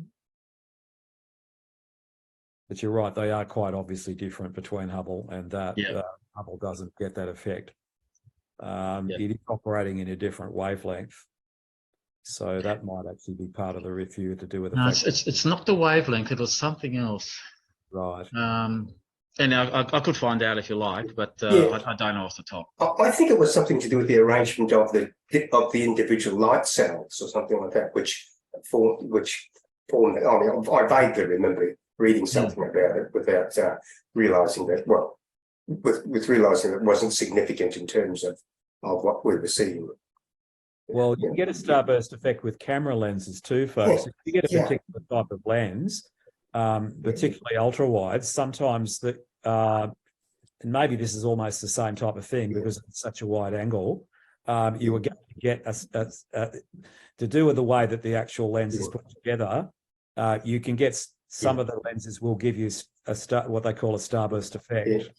Speaker 2: But you're right, they are quite obviously different between Hubble and that.
Speaker 1: Yeah.
Speaker 2: Hubble doesn't get that effect. It is operating in a different wavelength. So that might actually be part of the review to do with the fact.
Speaker 1: It's not the wavelength, it was something else.
Speaker 2: Right.
Speaker 1: And I could find out if you like, but I don't know off the top.
Speaker 4: I think it was something to do with the arrangement of the individual light cells or something like that, which formed. I mean, I vaguely remember reading something about it without realizing that. Well, with realizing it wasn't significant in terms of what we were seeing.
Speaker 2: Well, you can get a starburst effect with camera lenses too, folks. If you get a particular type of lens, particularly ultra wide, sometimes that, and maybe this is almost the same type of thing because it's such a wide angle, you are going to get to do with the way that the actual lens is put together. You can get some of the lenses will give you what they call a starburst effect.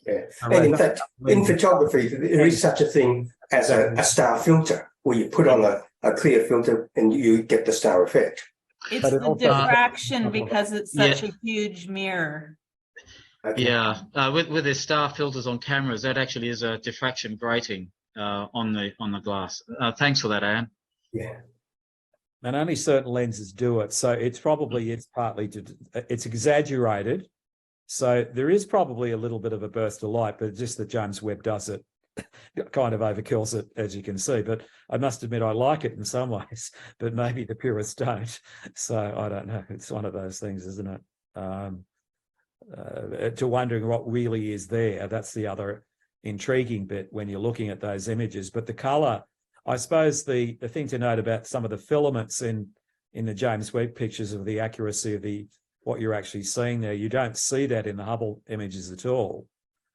Speaker 4: And in fact, in photography, there is such a thing as a star filter, where you put on a clear filter and you get the star effect.
Speaker 7: It's the diffraction because it's such a huge mirror.
Speaker 4: Okay.
Speaker 1: Yeah, with the star filters on cameras, that actually is a diffraction grating on the glass. Thanks for that, Anne.
Speaker 4: Yeah.
Speaker 2: And only certain lenses do it, so it's partly it's exaggerated. So there is probably a little bit of a burst of light, but just that James Webb does it, kind of overkills it, as you can see. But I must admit, I like it in some ways, but maybe the purists don't. So I don't know. It's one of those things, isn't it? To wondering what really is there. That's the other intriguing bit when you're looking at those images. But the colour, I suppose the thing to note about some of the filaments in the James Webb pictures of the accuracy of what you're actually seeing there, you don't see that in the Hubble images at all.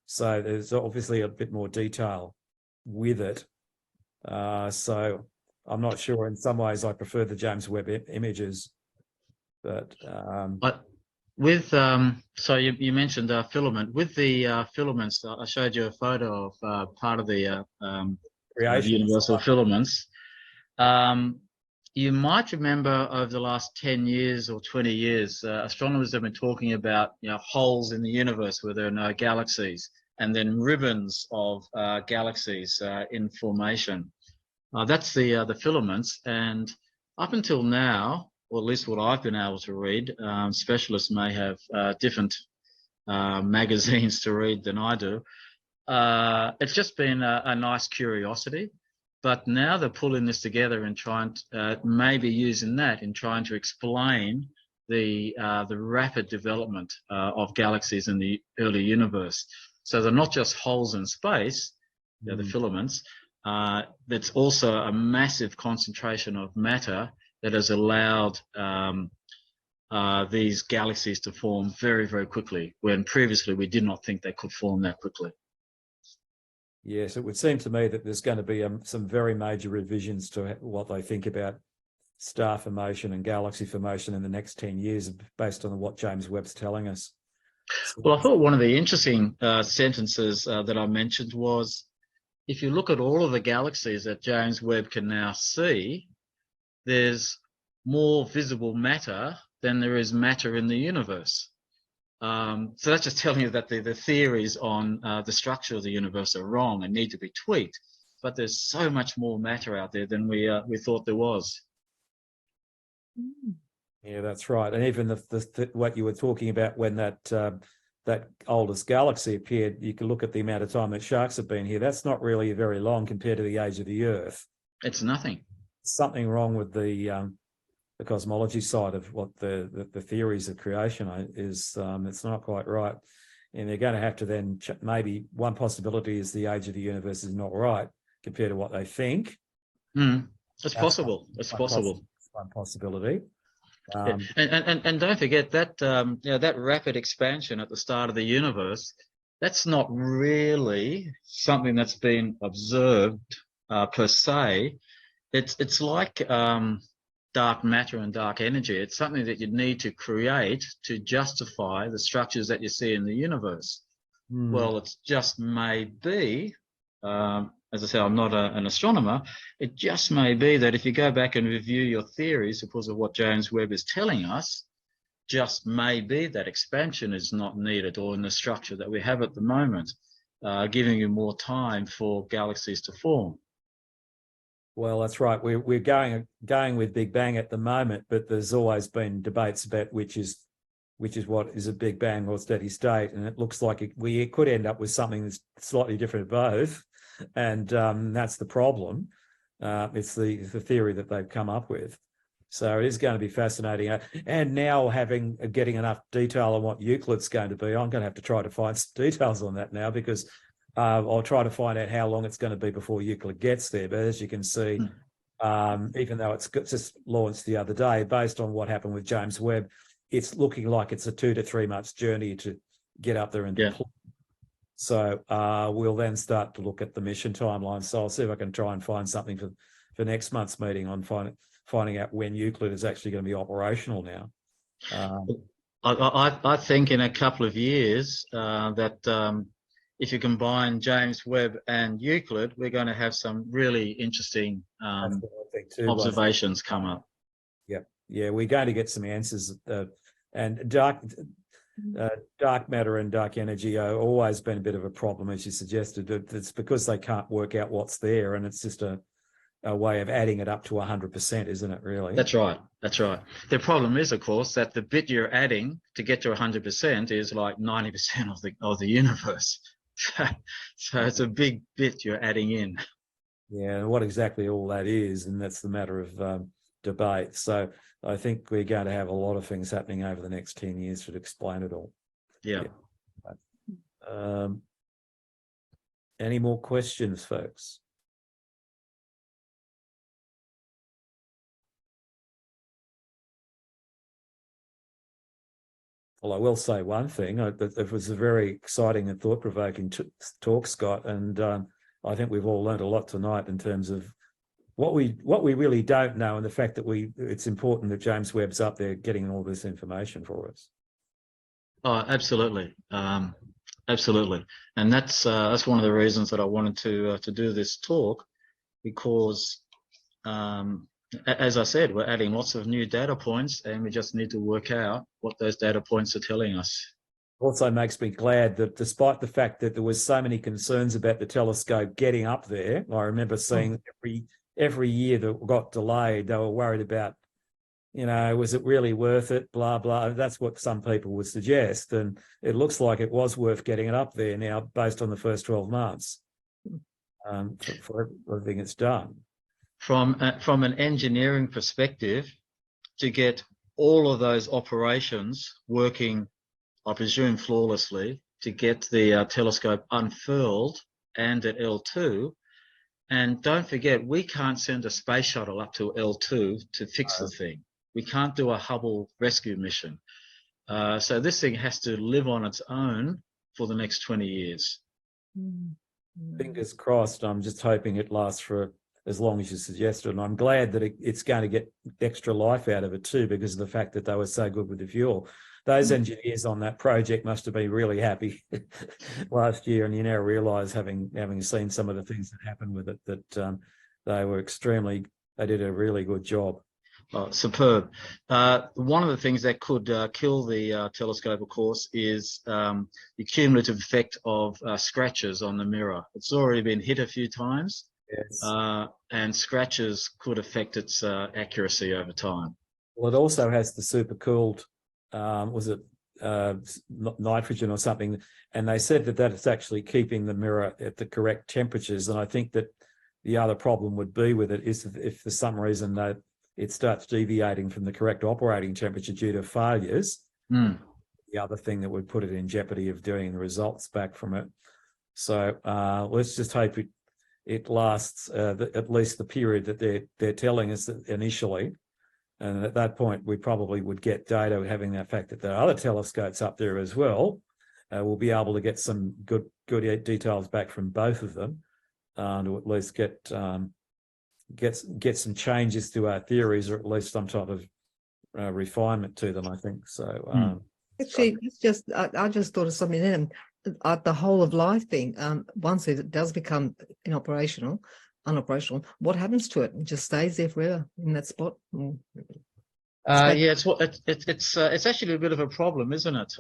Speaker 2: So there's obviously a bit more detail with it. So I'm not sure. In some ways, I prefer the James Webb images, but
Speaker 1: with so you mentioned filament. With the filaments, I showed you a photo of part of the universal filaments. You might remember over the last 10 years or 20 years, astronomers have been talking about holes in the universe where there are no galaxies, and then ribbons of galaxies in formation. That's the filaments, and up until now, or at least what I've been able to read, specialists may have different magazines to read than I do. It's just been a nice curiosity. But now they're pulling this together and trying to, maybe using that in trying to explain the rapid development of galaxies in the early universe. So they're not just holes in space, the filaments. It's also a massive concentration of matter that has allowed these galaxies to form very, very quickly, when previously we did not think they could form that quickly.
Speaker 2: Yes, it would seem to me that there's going to be some very major revisions to what they think about star formation and galaxy formation in the next 10 years based on what James Webb's telling us.
Speaker 1: Well, I thought one of the interesting sentences that I mentioned was, if you look at all of the galaxies that James Webb can now see, there's more visible matter than there is matter in the universe. So that's just telling you that the theories on the structure of the universe are wrong and need to be tweaked. But there's so much more matter out there than we thought there was.
Speaker 2: Yeah, that's right. And even what you were talking about when that oldest galaxy appeared, you can look at the amount of time that sharks have been here. That's not really very long compared to the age of the Earth.
Speaker 1: It's nothing.
Speaker 2: Something wrong with the cosmology side of what the theories of creation is. It's not quite right, and they're going to have to then maybe one possibility is the age of the universe is not right compared to what they think.
Speaker 1: It's possible. It's possible.
Speaker 2: One possibility.
Speaker 1: And don't forget that that rapid expansion at the start of the universe, that's not really something that's been observed per se. It's like dark matter and dark energy. It's something that you need to create to justify the structures that you see in the universe. Well, it's just maybe, as I said, I'm not an astronomer. It just may be that if you go back and review your theories because of what James Webb is telling us, just maybe that expansion is not needed or in the structure that we have at the moment, giving you more time for galaxies to form.
Speaker 2: Well, that's right. We're going with Big Bang at the moment, but there's always been debates about which is what is a Big Bang or steady state, and it looks like we could end up with something that's slightly different both, and that's the problem. It's the theory that they've come up with. So it is going to be fascinating. And now getting enough detail on what Euclid's going to be, I'm going to have to try to find some details on that now because I'll try to find out how long it's going to be before Euclid gets there. But as you can see, even though it's just launched the other day, based on what happened with James Webb, it's looking like it's a 2 to 3 months journey to get up there and deploy. So we'll then start to look at the mission timeline. So I'll see if I can try and find something for next month's meeting on finding out when Euclid is actually going to be operational now.
Speaker 1: I think in a couple of years that if you combine James Webb and Euclid, we're going to have some really interesting observations come up.
Speaker 2: Yeah, we're going to get some answers. And dark matter and dark energy have always been a bit of a problem, as you suggested. It's because they can't work out what's there, and it's just a way of adding it up to 100%, isn't it, really?
Speaker 1: That's right. That's right. The problem is, of course, that the bit you're adding to get to 100% is like 90% of the universe. So it's a big bit you're adding in.
Speaker 2: Yeah, and what exactly all that is, and that's the matter of debate. So I think we're going to have a lot of things happening over the next 10 years to explain it all.
Speaker 1: Yeah.
Speaker 2: Any more questions, folks? Well, I will say one thing. It was a very exciting and thought-provoking talk, Scott, and I think we've all learned a lot tonight in terms of what we really don't know, and the fact that it's important that James Webb's up there getting all this information for us.
Speaker 1: Oh, absolutely, absolutely, and that's one of the reasons that I wanted to do this talk, because as I said, we're adding lots of new data points, and we just need to work out what those data points are telling us.
Speaker 2: Also makes me glad that despite the fact that there was so many concerns about the telescope getting up there, I remember seeing every year that got delayed, they were worried about, was it really worth it, blah, blah. That's what some people would suggest. And it looks like it was worth getting it up there now based on the first 12 months for everything it's done.
Speaker 1: From an engineering perspective, to get all of those operations working, I presume flawlessly, to get the telescope unfurled and at L2. And don't forget, we can't send a space shuttle up to L2 to fix the thing. We can't do a Hubble rescue mission. So this thing has to live on its own for the next 20 years.
Speaker 2: Fingers crossed. I'm just hoping it lasts for as long as you suggested. And I'm glad that it's going to get extra life out of it too, because of the fact that they were so good with the fuel. Those engineers on that project must have been really happy last year. And you now realise, having seen some of the things that happened with it, that they did a really good job.
Speaker 1: Oh, superb. One of the things that could kill the telescope, of course, is the cumulative effect of scratches on the mirror. It's already been hit a few times.
Speaker 2: Yes.
Speaker 1: And scratches could affect its accuracy over time.
Speaker 2: Well, it also has the supercooled, was it nitrogen or something? And they said that it's actually keeping the mirror at the correct temperatures. And I think that the other problem would be with it is if for some reason that it starts deviating from the correct operating temperature due to failures, the other thing that would put it in jeopardy of doing the results back from it. So let's just hope it lasts at least the period that they're telling us that initially. And at that point, we probably would get data having the fact that there are other telescopes up there as well. We'll be able to get some good details back from both of them, to at least get some changes to our theories, or at least some type of refinement to them, I think. So
Speaker 6: actually, it's just I just thought of something then. The whole of life thing. Once it does become unoperational, what happens to it? It just stays there forever in that spot.
Speaker 1: Yeah, it's actually a bit of a problem, isn't it?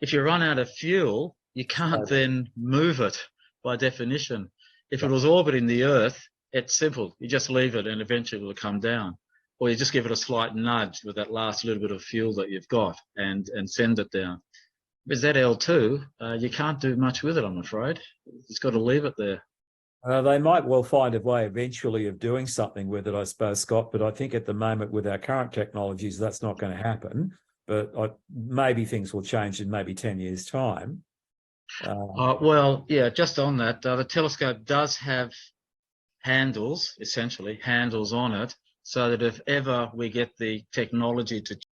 Speaker 1: If you run out of fuel, you can't then move it by definition. If it was orbiting the Earth, it's simple. You just leave it and eventually it will come down. Or you just give it a slight nudge with that last little bit of fuel that you've got and send it down. With ZL2, you can't do much with it, I'm afraid. You've got to leave it there.
Speaker 2: They might well find a way eventually of doing something with it, I suppose, Scott, but I think at the moment with our current technologies, that's not going to happen. But maybe things will change in maybe 10 years' time.
Speaker 1: Well, yeah, just on that, the telescope does have handles, essentially, handles on it, so that if ever we get the technology to